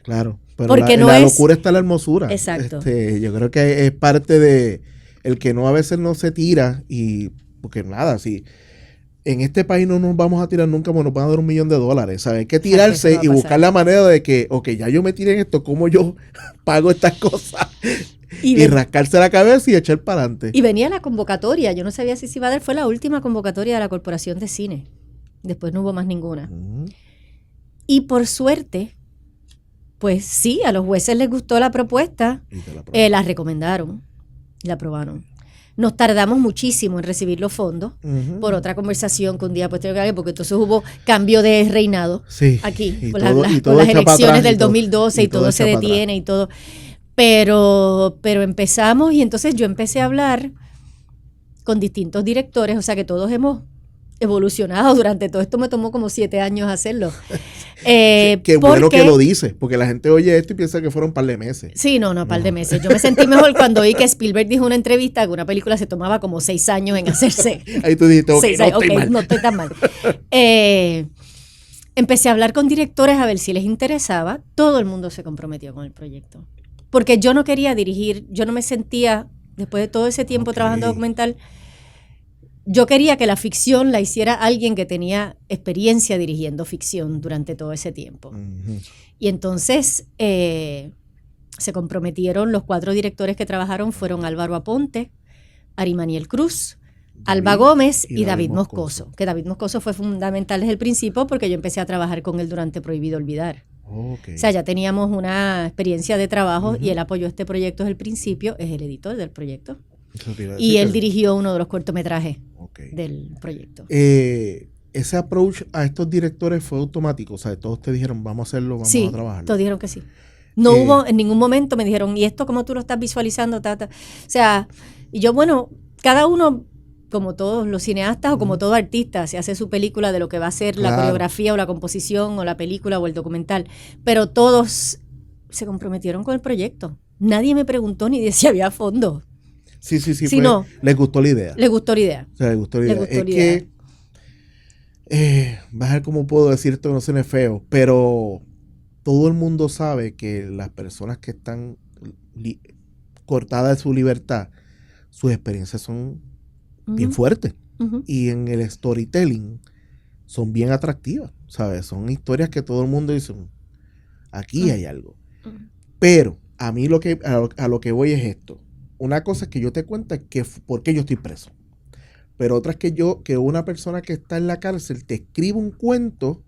Claro, pero porque la locura está en la hermosura. Exacto. Yo creo que es parte de el que no a veces no se tira y porque nada, si en este país no nos vamos a tirar nunca, pues nos van a dar $1 millón, ¿sabes? Hay que tirarse y buscar la manera de que, ok, ya yo me tiré en esto, ¿cómo yo pago estas cosas? Y rascarse la cabeza y echar para adelante. Y venía la convocatoria, yo no sabía si se iba a dar, fue la última convocatoria de la Corporación de Cine. Después no hubo más ninguna. Y por suerte, pues sí, a los jueces les gustó la propuesta, la recomendaron, la aprobaron. Nos tardamos muchísimo en recibir los fondos por otra conversación que un día pues porque entonces hubo cambio de reinado aquí, con las elecciones del 2012 y todo se detiene y todo. Pero empezamos y entonces yo empecé a hablar con distintos directores, o sea que todos hemos evolucionado durante todo esto, me tomó como 7 años hacerlo. Qué bueno que lo dices, porque la gente oye esto y piensa que fueron un par de meses. Sí, no, par de meses. Yo me sentí mejor cuando oí que Spielberg dijo en una entrevista que una película se tomaba como 6 años en hacerse. Ahí tú dijiste, no estoy tan mal. Empecé a hablar con directores a ver si les interesaba. Todo el mundo se comprometió con el proyecto. Porque yo no quería dirigir, yo no me sentía, después de todo ese tiempo trabajando documental, yo quería que la ficción la hiciera alguien que tenía experiencia dirigiendo ficción durante todo ese tiempo. Y entonces se comprometieron, los 4 directores que trabajaron fueron Álvaro Aponte, Arimaniel Cruz, Alba Gómez y David Moscoso. Que David Moscoso fue fundamental desde el principio porque yo empecé a trabajar con él durante Prohibido Olvidar. O sea, ya teníamos una experiencia de trabajo y él apoyó este proyecto desde el principio, es el editor del proyecto. Y él dirigió uno de los cortometrajes del proyecto. Ese approach a estos directores fue automático, o sea, todos te dijeron, vamos a hacerlo, vamos a trabajarlo. Todos dijeron que sí. No hubo, en ningún momento me dijeron, ¿y esto cómo tú lo estás visualizando? O sea, y yo, bueno, cada uno, como todos los cineastas o como todo artista, se hace su película de lo que va a ser la coreografía o la composición o la película o el documental, pero todos se comprometieron con el proyecto. Nadie me preguntó ni de si había fondos. Sí, les gustó la idea. Les gustó la idea. O sea, les gustó la idea. Es que, vas a ver cómo puedo decir esto que no suene feo, pero todo el mundo sabe que las personas que están cortadas de su libertad, sus experiencias son bien fuertes. Y en el storytelling son bien atractivas, ¿sabes? Son historias que todo el mundo dice, aquí hay algo. Pero a mí a lo que voy es esto. Una cosa es que yo te cuento que por qué yo estoy preso. Pero otra es que una persona que está en la cárcel te escribe un cuento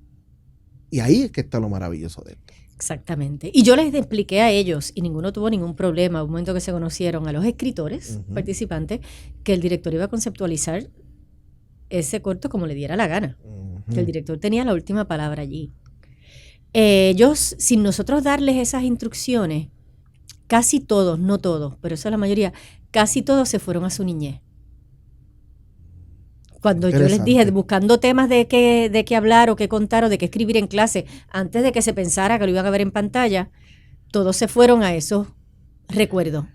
y ahí es que está lo maravilloso de esto. Exactamente. Y yo les expliqué a ellos, y ninguno tuvo ningún problema, al momento que se conocieron, a los escritores participantes, que el director iba a conceptualizar ese corto como le diera la gana. Que el director tenía la última palabra allí. Ellos, sin nosotros darles esas instrucciones, casi todos, no todos, pero eso es la mayoría, casi todos se fueron a su niñez. Cuando yo les dije, buscando temas de qué hablar o qué contar o de qué escribir en clase, antes de que se pensara que lo iban a ver en pantalla, todos se fueron a esos recuerdos.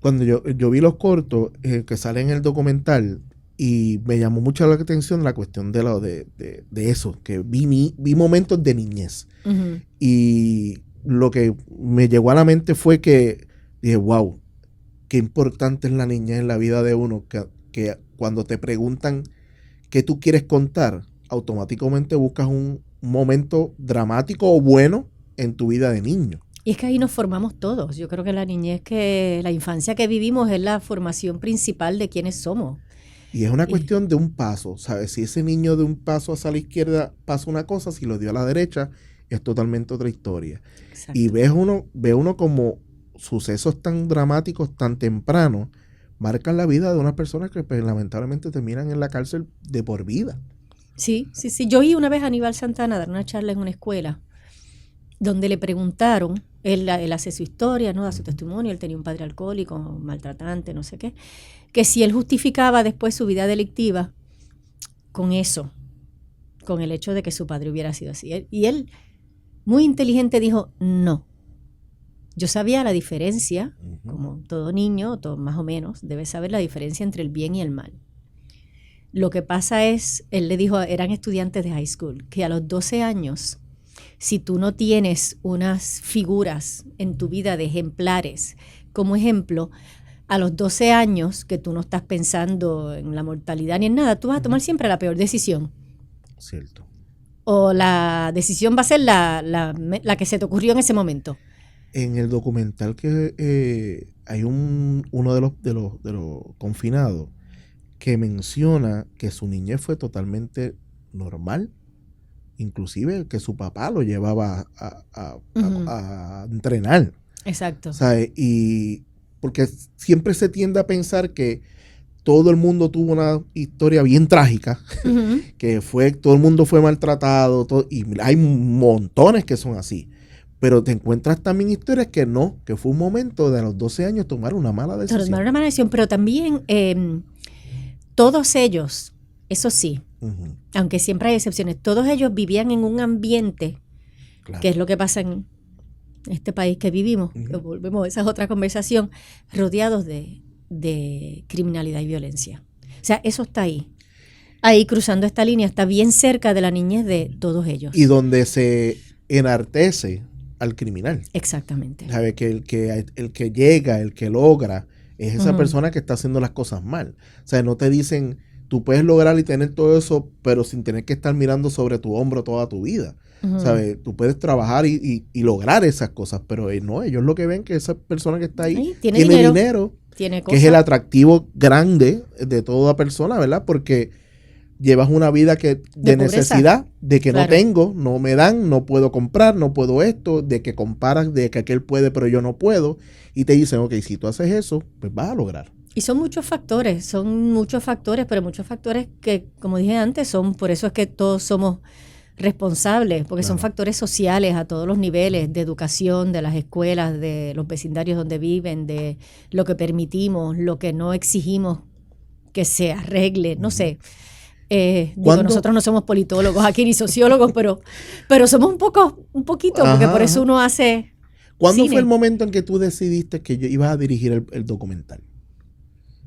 Cuando yo vi los cortos que salen en el documental, y me llamó mucho la atención la cuestión de eso, que vi momentos de niñez. Y lo que me llegó a la mente fue que dije, wow, qué importante es la niñez en la vida de uno, que cuando te preguntan qué tú quieres contar, automáticamente buscas un momento dramático o bueno en tu vida de niño. Y es que ahí nos formamos todos. Yo creo que la niñez, la infancia que vivimos es la formación principal de quiénes somos. Y es una cuestión de un paso, ¿sabes? Si ese niño de un paso hacia la izquierda pasa una cosa, si lo dio a la derecha, es totalmente otra historia. Exacto. Y ve uno como sucesos tan dramáticos, tan tempranos, marcan la vida de unas personas que pues, lamentablemente terminan en la cárcel de por vida. Sí. Yo vi una vez a Aníbal Santana dar una charla en una escuela donde le preguntaron, él hace su historia, ¿no? Da su testimonio, él tenía un padre alcohólico, maltratante, no sé qué, que si él justificaba después su vida delictiva con eso, con el hecho de que su padre hubiera sido así. Y él, muy inteligente, dijo, no. Yo sabía la diferencia, como todo niño, todo, más o menos, debe saber la diferencia entre el bien y el mal. Lo que pasa es, él le dijo, eran estudiantes de high school, que a los 12 años, si tú no tienes unas figuras en tu vida de ejemplares, como ejemplo, a los 12 años, que tú no estás pensando en la mortalidad ni en nada, tú vas a tomar siempre la peor decisión. Cierto. O la decisión va a ser la que se te ocurrió en ese momento. En el documental que hay uno de los confinados que menciona que su niñez fue totalmente normal, inclusive que su papá lo llevaba a entrenar. Exacto. ¿Sabes? Y porque siempre se tiende a pensar que todo el mundo tuvo una historia bien trágica, que todo el mundo fue maltratado, y hay montones que son así. Pero te encuentras también historias que no, que fue un momento de a los 12 años tomar una mala decisión. Tomar una mala decisión, pero también todos ellos, eso sí, aunque siempre hay excepciones, todos ellos vivían en un ambiente, que es lo que pasa en este país que vivimos, que volvemos, esa es otra conversación, rodeados de criminalidad y violencia. O sea, eso está ahí cruzando esta línea, está bien cerca de la niñez de todos ellos. Y donde se enartece al criminal. Exactamente. ¿Sabe? Que el que llega, el que logra, es esa persona que está haciendo las cosas mal. O sea, no te dicen, tú puedes lograr y tener todo eso, pero sin tener que estar mirando sobre tu hombro toda tu vida. ¿Sabes? Tú puedes trabajar y lograr esas cosas, pero no, ellos lo que ven que esa persona que está ahí tiene dinero, tiene que es el atractivo grande de toda persona, ¿verdad? Porque llevas una vida de necesidad, de que no tengo, no me dan, no puedo comprar, no puedo esto, de que comparas, de que aquel puede pero yo no puedo, y te dicen, ok, si tú haces eso, pues vas a lograr. Y son muchos factores, pero muchos factores que, como dije antes, por eso es que todos somos responsables, porque son factores sociales a todos los niveles, de educación, de las escuelas, de los vecindarios donde viven, de lo que permitimos, lo que no exigimos que se arregle, no sé. Nosotros no somos politólogos aquí ni sociólogos, pero somos un poquito, porque por eso uno hace ¿Cuándo cine. fue el momento en que tú decidiste que ibas a dirigir el documental?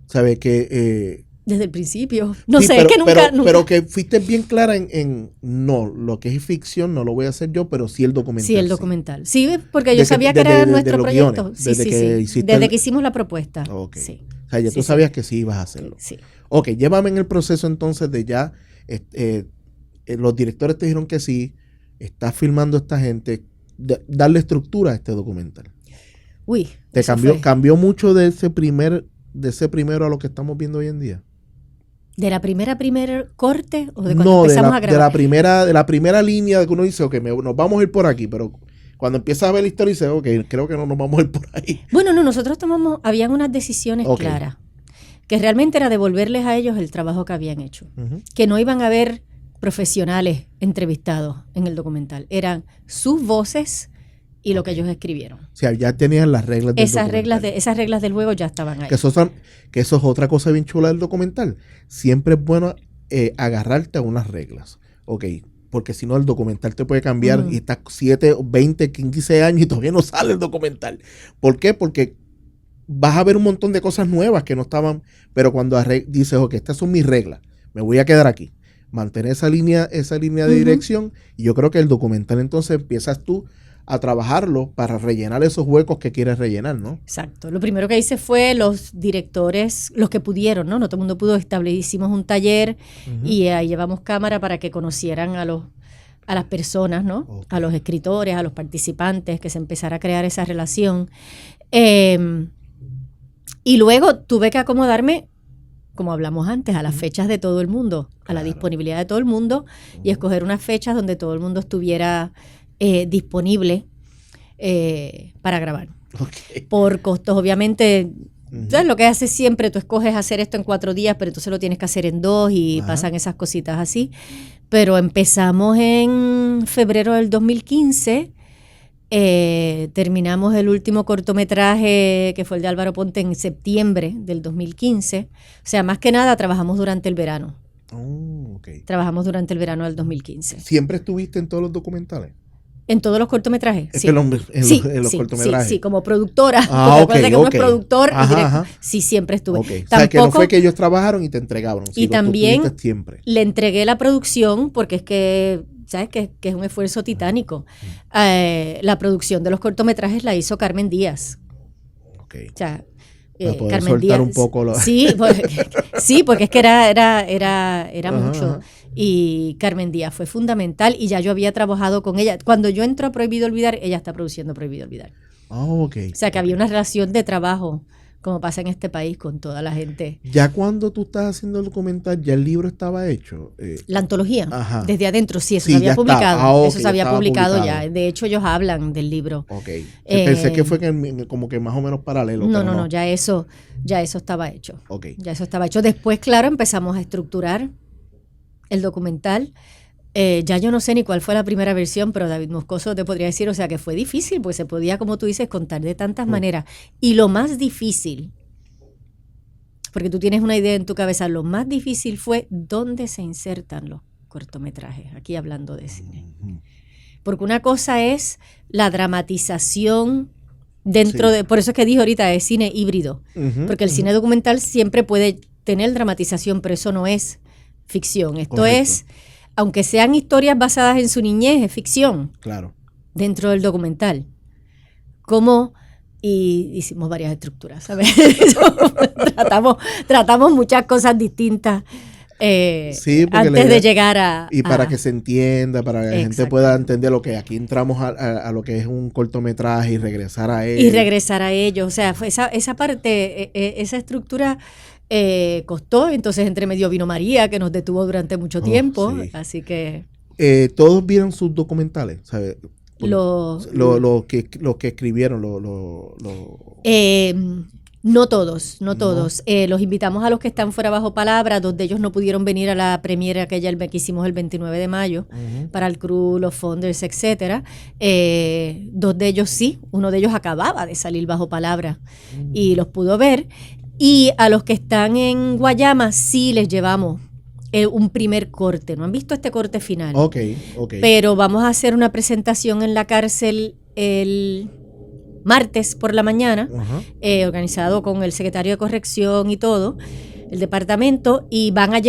¿Sabes? Que desde el principio. No sí, sé, pero, es que nunca. Pero que fuiste bien clara en no, lo que es ficción no lo voy a hacer yo, pero sí el documental. Sí, el documental. Sí, porque yo sabía que era nuestro proyecto. Guiones, Sí, desde que hicimos la propuesta. Okay. Sí. O sea, ya tú sabías que sí ibas a hacerlo. Sí. Ok, llévame en el proceso entonces de ya, los directores te dijeron que sí, estás filmando a esta gente, darle estructura a este documental. Uy. ¿Te cambió mucho de ese primero a lo que estamos viendo hoy en día? ¿De la primer corte o de cuando empezamos a grabar? De la primera línea que uno dice, ok, nos vamos a ir por aquí, pero cuando empiezas a ver la historia dices, ok, creo que no nos vamos a ir por ahí. Bueno, no, nosotros habían unas decisiones claras, que realmente era devolverles a ellos el trabajo que habían hecho, que no iban a haber profesionales entrevistados en el documental, eran sus voces y lo que ellos escribieron. O sea, ya tenían las reglas del documental. Esas reglas del juego ya estaban ahí. Que eso es otra cosa bien chula del documental. Siempre es bueno agarrarte a unas reglas. Ok, porque si no el documental te puede cambiar y estás 7, 20, 15 años y todavía no sale el documental. ¿Por qué? Porque vas a ver un montón de cosas nuevas que no estaban, pero cuando dices, ok, estas son mis reglas, me voy a quedar aquí. Mantener esa línea de dirección, y yo creo que el documental entonces empiezas tú a trabajarlo para rellenar esos huecos que quieres rellenar, ¿no? Exacto. Lo primero que hice fue los directores, los que pudieron, ¿no? No todo el mundo pudo, hicimos un taller y ahí llevamos cámara para que conocieran a las personas, ¿no? Okay. A los escritores, a los participantes, que se empezara a crear esa relación. Y luego tuve que acomodarme, como hablamos antes, a las fechas de todo el mundo, a la disponibilidad de todo el mundo y escoger unas fechas donde todo el mundo estuviera disponible para grabar. Okay. Por costos, obviamente, ¿sabes lo que haces siempre? Tú escoges hacer esto en 4 días, pero entonces lo tienes que hacer en 2 y pasan esas cositas así. Pero empezamos en febrero del 2015 Terminamos el último cortometraje, que fue el de Álvaro Ponte, en septiembre del 2015. O sea, más que nada trabajamos durante el verano. Oh, okay. Trabajamos durante el verano del 2015. ¿Siempre estuviste en todos los documentales? ¿En todos los cortometrajes? Sí. En los cortometrajes. Sí, como productora. Porque que uno es productor y director. Ajá. Sí, siempre estuve. Okay. O sea, que no fue que ellos trabajaron y te entregaban. Y también siempre. le entregué la producción, porque es que, ¿sabes? Que es un esfuerzo titánico. La producción de los cortometrajes la hizo Carmen Díaz. Okay. O sea, Carmen soltar Díaz, un poco sí, porque es que era mucho. Y Carmen Díaz fue fundamental, y ya yo había trabajado con ella. Cuando yo entro a Prohibido Olvidar, ella está produciendo Prohibido Olvidar. Oh, okay. O sea, que había una relación de trabajo, como pasa en este país, con toda la gente. Ya cuando tú estás haciendo el documental, ya el libro estaba hecho. La antología, ajá. Desde adentro, sí, eso se había publicado. Eso se había publicado ya. De hecho, ellos hablan del libro. Ok. Pensé que fue como que más o menos paralelo. No, ya eso estaba hecho. Okay. Ya eso estaba hecho. Después, claro, empezamos a estructurar el documental. Ya yo no sé ni cuál fue la primera versión, pero David Moscoso te podría decir, o sea, que fue difícil, porque se podía, como tú dices, contar de tantas maneras. Y lo más difícil, porque tú tienes una idea en tu cabeza, lo más difícil fue dónde se insertan los cortometrajes, aquí hablando de cine. Porque una cosa es la dramatización dentro de, por eso es que dije ahorita, es cine híbrido, porque el cine documental siempre puede tener dramatización, pero eso no es ficción. Esto Correcto. Es, aunque sean historias basadas en su niñez, es ficción. Claro. Dentro del documental. Y hicimos varias estructuras, ¿sabes? tratamos muchas cosas distintas antes de llegar a... Y para que se entienda, para que la gente pueda entender lo que aquí entramos a lo que es un cortometraje y regresar a él. O sea, esa parte, esa estructura... costó, entonces entre medio vino María, que nos detuvo durante mucho tiempo, sí. Así que... ¿Todos vieron sus documentales? ¿Sabes? Los que escribieron, no todos. Los invitamos a los que están fuera bajo palabra. 2 de ellos no pudieron venir a la premiere aquella que hicimos el 29 de mayo para el crew, los founders, etcétera. 2 de ellos sí, uno de ellos acababa de salir bajo palabra y los pudo ver. Y a los que están en Guayama sí les llevamos un primer corte. No han visto este corte final. Okay. Pero vamos a hacer una presentación en la cárcel el martes por la mañana, organizado con el secretario de Corrección y todo, el departamento, y van a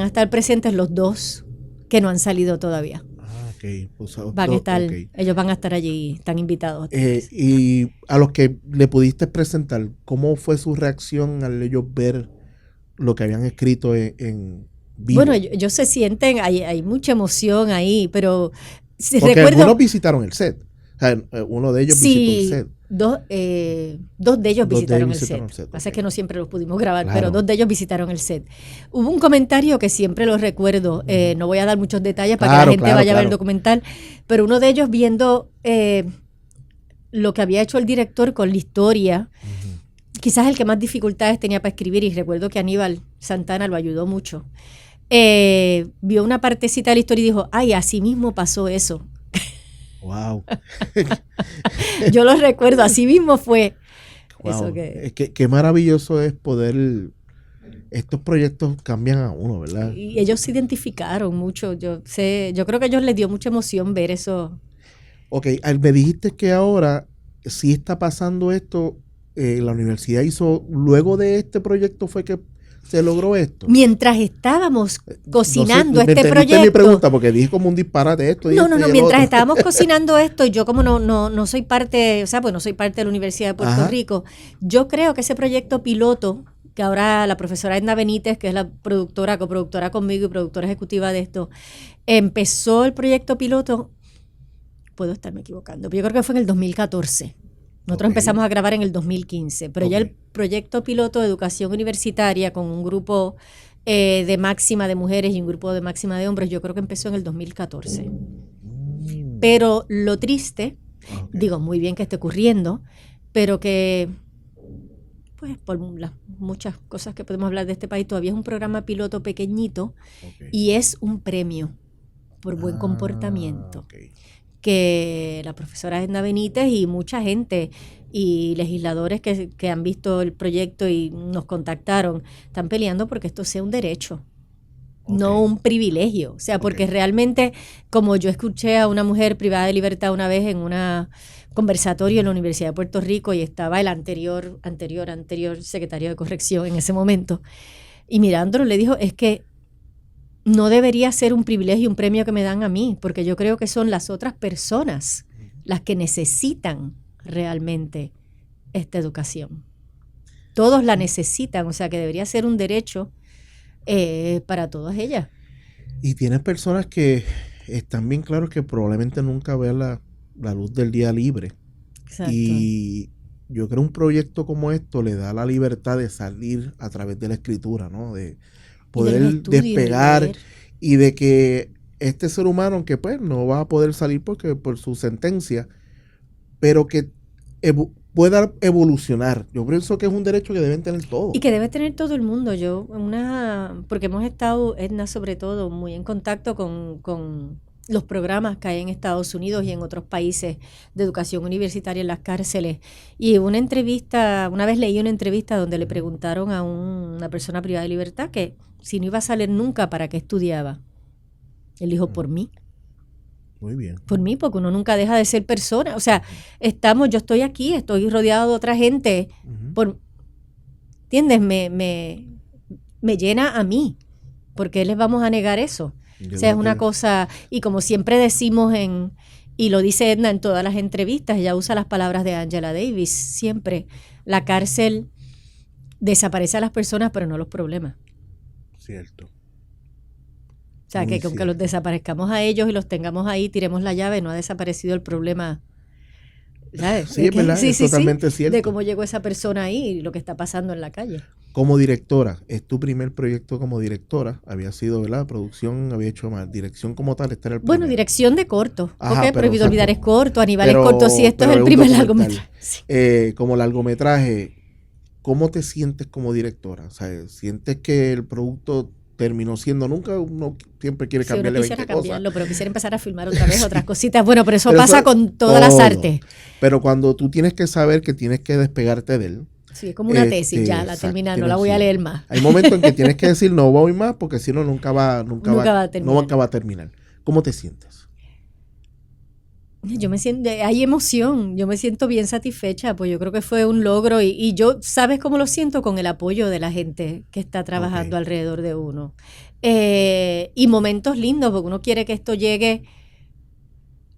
estar presentes los 2 que no han salido todavía. Pues, ellos van a estar allí, están invitados. Y a los que le pudiste presentar, ¿cómo fue su reacción al ellos ver lo que habían escrito en vivo? Bueno, ellos se sienten, hay mucha emoción ahí, pero porque algunos visitaron el set. O sea, uno de ellos visitó el set. 2 de ellos visitaron el set. Pasa que no siempre los pudimos grabar, claro. Pero 2 de ellos visitaron el set. Hubo un comentario que siempre lo recuerdo, no voy a dar muchos detalles para que la gente vaya a ver el documental, pero uno de ellos viendo lo que había hecho el director con la historia, quizás el que más dificultades tenía para escribir, y recuerdo que Aníbal Santana lo ayudó mucho, vio una partecita de la historia y dijo, ay, así mismo pasó eso. Wow. Yo lo recuerdo, así mismo fue. Wow. Eso qué maravilloso es poder, estos proyectos cambian a uno, ¿verdad? Y ellos se identificaron mucho, yo creo que a ellos les dio mucha emoción ver eso. Ok, me dijiste que ahora sí está pasando esto, la universidad hizo, luego de este proyecto fue que se logró esto. Mientras estábamos cocinando este proyecto. Mi pregunta, porque dije como un disparate esto. No, mientras estábamos cocinando esto, yo como no soy parte, o sea, pues no soy parte de la Universidad de Puerto Rico, yo creo que ese proyecto piloto, que ahora la profesora Edna Benítez, que es la coproductora conmigo y productora ejecutiva de esto, empezó el proyecto piloto, puedo estarme equivocando, pero yo creo que fue en el 2014. Nosotros empezamos a grabar en el 2015, pero ya el proyecto piloto de educación universitaria con un grupo de máxima de mujeres y un grupo de máxima de hombres, yo creo que empezó en el 2014. Pero lo triste, digo, muy bien que esté ocurriendo, pero que, pues por las muchas cosas que podemos hablar de este país, todavía es un programa piloto pequeñito y es un premio por buen comportamiento. que la profesora Edna Benítez y mucha gente y legisladores que han visto el proyecto y nos contactaron, están peleando porque esto sea un derecho, no un privilegio. O sea, porque realmente, como yo escuché a una mujer privada de libertad una vez en un conversatorio en la Universidad de Puerto Rico y estaba el anterior secretario de Corrección en ese momento, y mirándolo le dijo, es que no debería ser un privilegio, un premio que me dan a mí, porque yo creo que son las otras personas las que necesitan realmente esta educación. Todos la necesitan, o sea que debería ser un derecho para todas ellas. Y tienes personas que están bien claros que probablemente nunca vean la luz del día libre. Exacto. Y yo creo un proyecto como esto le da la libertad de salir a través de la escritura, ¿no? De poder despegar y de que este ser humano que pues no va a poder salir por su sentencia, pero que pueda evolucionar. Yo pienso que es un derecho que deben tener todos. Y que debe tener todo el mundo. Porque hemos estado, Edna sobre todo, muy en contacto con los programas que hay en Estados Unidos y en otros países de educación universitaria en las cárceles. Y una vez leí una entrevista donde le preguntaron a una persona privada de libertad que si no iba a salir nunca, ¿para qué estudiaba? Él dijo, por mí. Muy bien. Por mí, porque uno nunca deja de ser persona. O sea, yo estoy aquí, estoy rodeado de otra gente. ¿Entiendes? Me llena a mí. ¿Por qué les vamos a negar eso? O sea, es una cosa, y como siempre decimos y lo dice Edna en todas las entrevistas, ella usa las palabras de Angela Davis, siempre, la cárcel desaparece a las personas, pero no los problemas. Cierto. O sea, que aunque los desaparezcamos a ellos y los tengamos ahí, tiremos la llave, no ha desaparecido el problema. ¿Sabes? Sí, es verdad, es totalmente cierto. De cómo llegó esa persona ahí y lo que está pasando en la calle. Como directora, es tu primer proyecto como directora, había sido, ¿verdad? Producción, había hecho más, dirección como tal, este era el primero. Bueno, dirección de corto, porque pero, Prohibido Olvidar es corto, Aníbal es corto, sí, esto es el primer largometraje. Sí. Como largometraje, ¿cómo te sientes como directora? O sea, ¿sientes que el producto terminó siendo, nunca uno siempre quiere cambiarle 20 cosas? Pero quisiera empezar a filmar otra vez otras cositas. Bueno, pero eso pasa con todas las artes. Pero cuando tú tienes que saber que tienes que despegarte de él. Sí, es como una tesis, ya la termina, no la voy a leer más. Hay momentos en que tienes que decir no voy más porque si no nunca va a terminar. ¿Cómo te sientes? Yo me siento, hay emoción, yo me siento bien satisfecha, pues yo creo que fue un logro y yo, ¿sabes cómo lo siento? Con el apoyo de la gente que está trabajando alrededor de uno. Y momentos lindos, porque uno quiere que esto llegue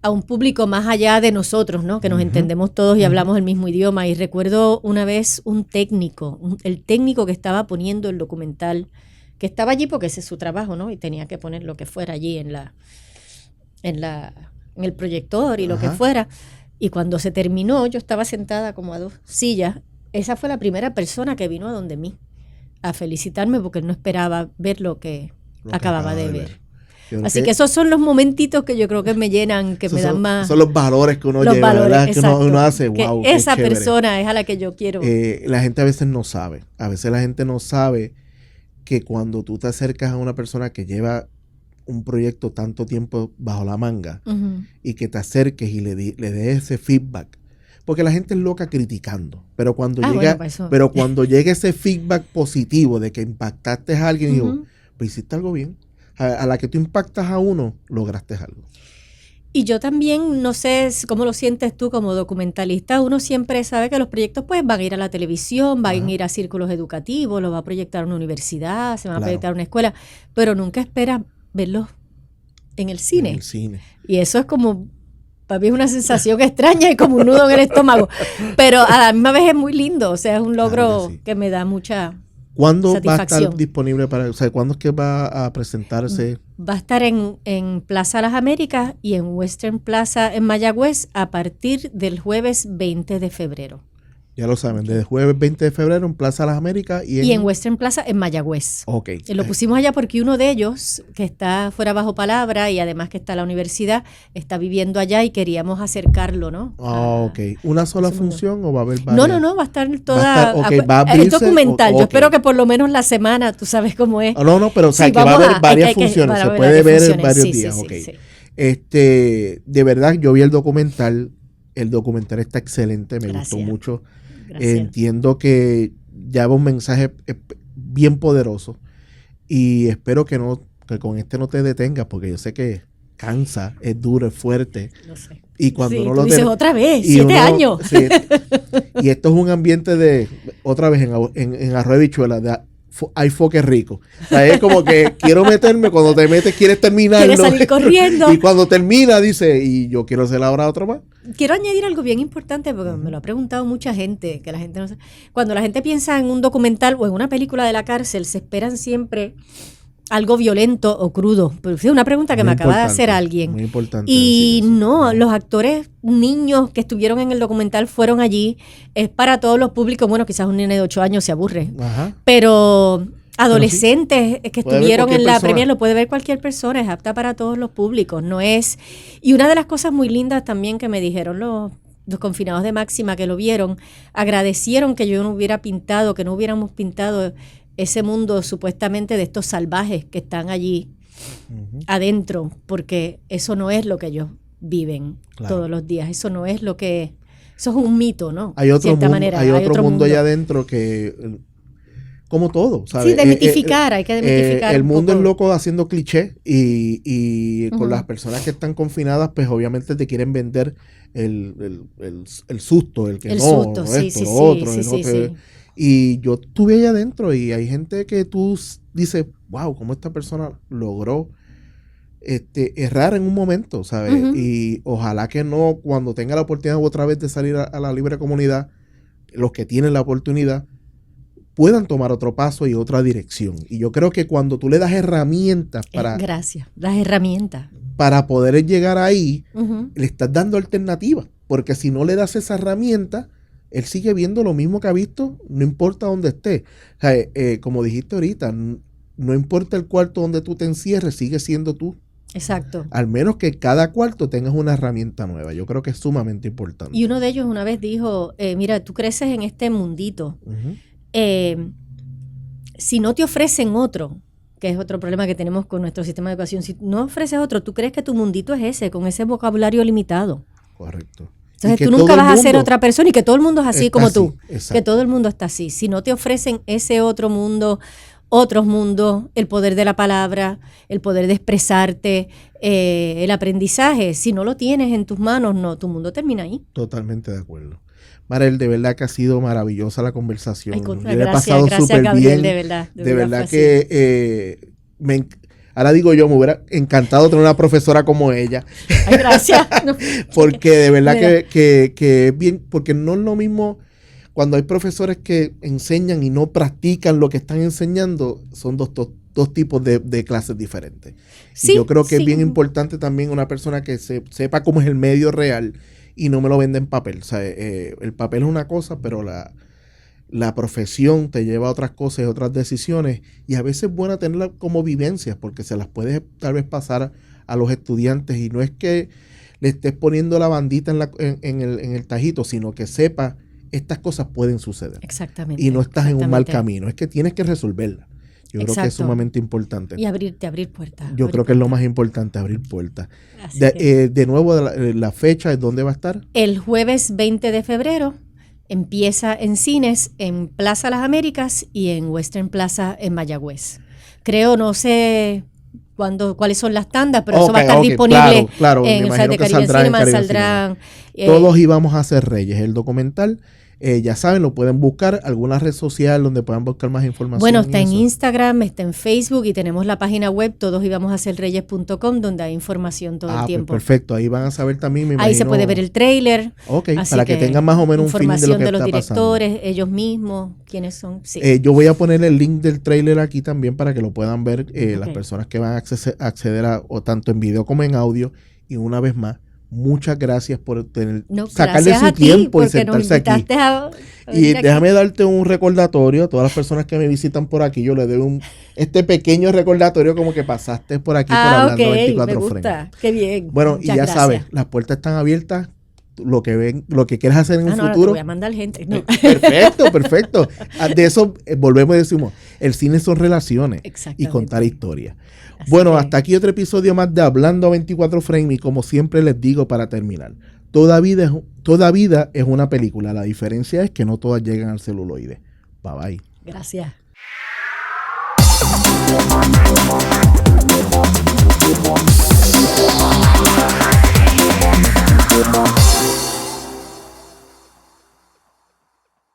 a un público más allá de nosotros, ¿no? Que nos entendemos todos y hablamos el mismo idioma. Y recuerdo una vez el técnico que estaba poniendo el documental, que estaba allí porque ese es su trabajo, ¿no? Y tenía que poner lo que fuera allí en el proyector y lo que fuera. Y cuando se terminó, yo estaba sentada como a 2 sillas. Esa fue la primera persona que vino a donde mí a felicitarme porque no esperaba ver lo que acababa de ver. Así que esos son los momentitos que yo creo que me llenan, que me dan más. Son los valores que uno lleva, ¿verdad? Que uno hace, wow. Esa persona es a la que yo quiero. La gente a veces no sabe. A veces la gente no sabe que cuando tú te acercas a una persona que lleva un proyecto tanto tiempo bajo la manga y que te acerques y le des ese feedback. Porque la gente es loca criticando. Pero cuando llega ese feedback positivo de que impactaste a alguien, digo, pues hiciste algo bien. A la que tú impactas a uno, lograste algo. Y yo también, no sé cómo lo sientes tú como documentalista, uno siempre sabe que los proyectos pues van a ir a la televisión, van a ir a círculos educativos, los va a proyectar una universidad, se van a proyectar una escuela, pero nunca esperas verlos en el cine. En el cine. Y eso es como, para mí es una sensación extraña y como un nudo en el estómago, pero a la misma vez es muy lindo, o sea, es un logro que me da mucha ¿Cuándo va a estar disponible cuándo es que va a presentarse? Va a estar en Plaza Las Américas y en Western Plaza en Mayagüez a partir del jueves 20 de febrero. Ya lo saben, desde jueves 20 de febrero en Plaza Las Américas y en Western Plaza en Mayagüez. Ok. Lo pusimos allá porque uno de ellos, que está fuera bajo palabra y además que está en la universidad, está viviendo allá y queríamos acercarlo, ¿no? Ok. ¿Una sola función o va a haber varias? No, va a estar toda... ¿va a abrirse? Es documental. Yo espero que por lo menos la semana, tú sabes cómo es. No, pero o sea, que va a haber varias funciones. Se puede ver en varios días. Sí. De verdad, yo vi el documental está excelente, me Gracias. gustó mucho. Gracias. Entiendo que lleva un mensaje bien poderoso y espero que con no te detengas, porque yo sé que cansa, es duro, es fuerte. No sé. Y cuando Sí, uno tú lo dices otra vez, y 7 años. Sí, y esto es un ambiente de, otra vez en Arroyo de Bichuela, hay foque rico. O sea, es como que quiero meterme, cuando te metes quieres terminarlo. Quieres salir corriendo. Y cuando termina dice, y yo quiero hacer ahora otro más. Quiero añadir algo bien importante porque me lo ha preguntado mucha gente, que la gente no sabe. Cuando la gente piensa en un documental o en una película de la cárcel, se esperan siempre algo violento o crudo. Pero es una pregunta que Muy me acaba de importante, hacer alguien. Muy importante. Y decir eso. no, los actores niños que estuvieron en el documental fueron allí. Es para todos los públicos. Bueno, quizás un nene de 8 años se aburre. Ajá. Pero adolescentes que Puede ver estuvieron cualquier en la persona. premier, lo puede ver cualquier persona, es apta para todos los públicos, no es. Y una de las cosas muy lindas también que me dijeron los confinados de Máxima que lo vieron, agradecieron que yo no hubiera pintado, que no hubiéramos pintado ese mundo supuestamente de estos salvajes que están allí adentro, porque eso no es lo que ellos viven todos los días, eso no es lo que, eso es un mito, ¿no? Hay otro Cierta mundo, manera, hay otro mundo allá adentro que, como todo, ¿sabes? Sí, demitificar, hay que demitificar. El un mundo poco. es loco haciendo clichés y con las personas que están confinadas, pues obviamente te quieren vender el susto, el que El no, susto, esto, sí, sí, lo sí, otro. sí, y, sí, sí. Y yo estuve allá adentro y hay gente que tú dices, wow, cómo esta persona logró errar en un momento, ¿sabes? Y ojalá que no, cuando tenga la oportunidad otra vez de salir a la libre comunidad, los que tienen la oportunidad puedan tomar otro paso y otra dirección. Y yo creo que cuando tú le das herramientas Gracias, las herramientas. Para poder llegar ahí, le estás dando alternativas. Porque si no le das esa herramienta, él sigue viendo lo mismo que ha visto, no importa dónde esté. O sea, como dijiste ahorita, no importa el cuarto donde tú te encierres, sigue siendo tú. Exacto. Al menos que cada cuarto tengas una herramienta nueva. Yo creo que es sumamente importante. Y uno de ellos una vez dijo, mira, tú creces en este mundito. Si no te ofrecen otro, que es otro problema que tenemos con nuestro sistema de educación, si no ofreces otro, tú crees que tu mundito es ese, con ese vocabulario limitado. Correcto. Entonces tú nunca vas a ser otra persona y que todo el mundo es así como tú. Exacto. Que todo el mundo está así. Si no te ofrecen ese otro mundo, otros mundos, el poder de la palabra, el poder de expresarte, el aprendizaje, si no lo tienes en tus manos, no, tu mundo termina ahí. Totalmente de acuerdo. Marel, de verdad que ha sido maravillosa la conversación. Ay, Yo le he pasado gracias, súper Gabriel, bien. de verdad que ahora digo yo, me hubiera encantado tener una profesora como ella. Ay, gracias. No, porque de verdad que es bien, porque no es lo mismo cuando hay profesores que enseñan y no practican lo que están enseñando, son dos tipos de clases diferentes. Sí, y yo creo que sí. es bien importante también una persona que sepa cómo es el medio real y no me lo vende en papel. O sea, el papel es una cosa, pero la profesión te lleva a otras cosas y otras decisiones, y a veces es buena tenerla como vivencias porque se las puedes tal vez pasar a los estudiantes, y no es que le estés poniendo la bandita en el tajito, sino que sepa estas cosas pueden suceder. Exactamente. Y no estás en un mal camino, es que tienes que resolverla. Yo creo que es sumamente importante. Y abrir puertas. Yo creo que es lo más importante, abrir puertas. De nuevo, la fecha, ¿dónde va a estar? El jueves 20 de febrero. Empieza en cines, en Plaza Las Américas y en Western Plaza en Mayagüez. Creo, no sé cuáles son las tandas, pero eso va a estar disponible claro, en el site de Caribbean Cinema. Saldrán. Todos íbamos a ser Reyes, el documental. Ya saben, lo pueden buscar, alguna red social donde puedan buscar más información. Bueno, está en Instagram, está en Facebook y tenemos la página web todosíbamosaserreyes.com donde hay información todo el tiempo. Pues perfecto, ahí van a saber también, me imagino. Ahí se puede ver el tráiler. Ok, para que tengan más o menos un feeling de lo que está pasando. Información de los directores, ellos mismos, quiénes son. Sí. Yo voy a poner el link del tráiler aquí también para que lo puedan ver las personas que van a acceder o tanto en video como en audio. Y una vez más, muchas gracias por sacarle su tiempo y sentarse aquí. Y déjame darte un recordatorio a todas las personas que me visitan por aquí. Yo le doy este pequeño recordatorio como que pasaste por aquí por Hablando 24 me gusta. Frames. Qué bien. Bueno, muchas y ya gracias. sabes, las puertas están abiertas lo que quieras hacer en un no, futuro. Te voy a mandar gente. No. Perfecto. De eso volvemos y decimos, el cine son relaciones y contar historias. Bueno, hasta aquí otro episodio más de Hablando a 24 Frames y como siempre les digo para terminar, toda vida es una película. La diferencia es que no todas llegan al celuloide. Bye bye. Gracias. We'll be right back.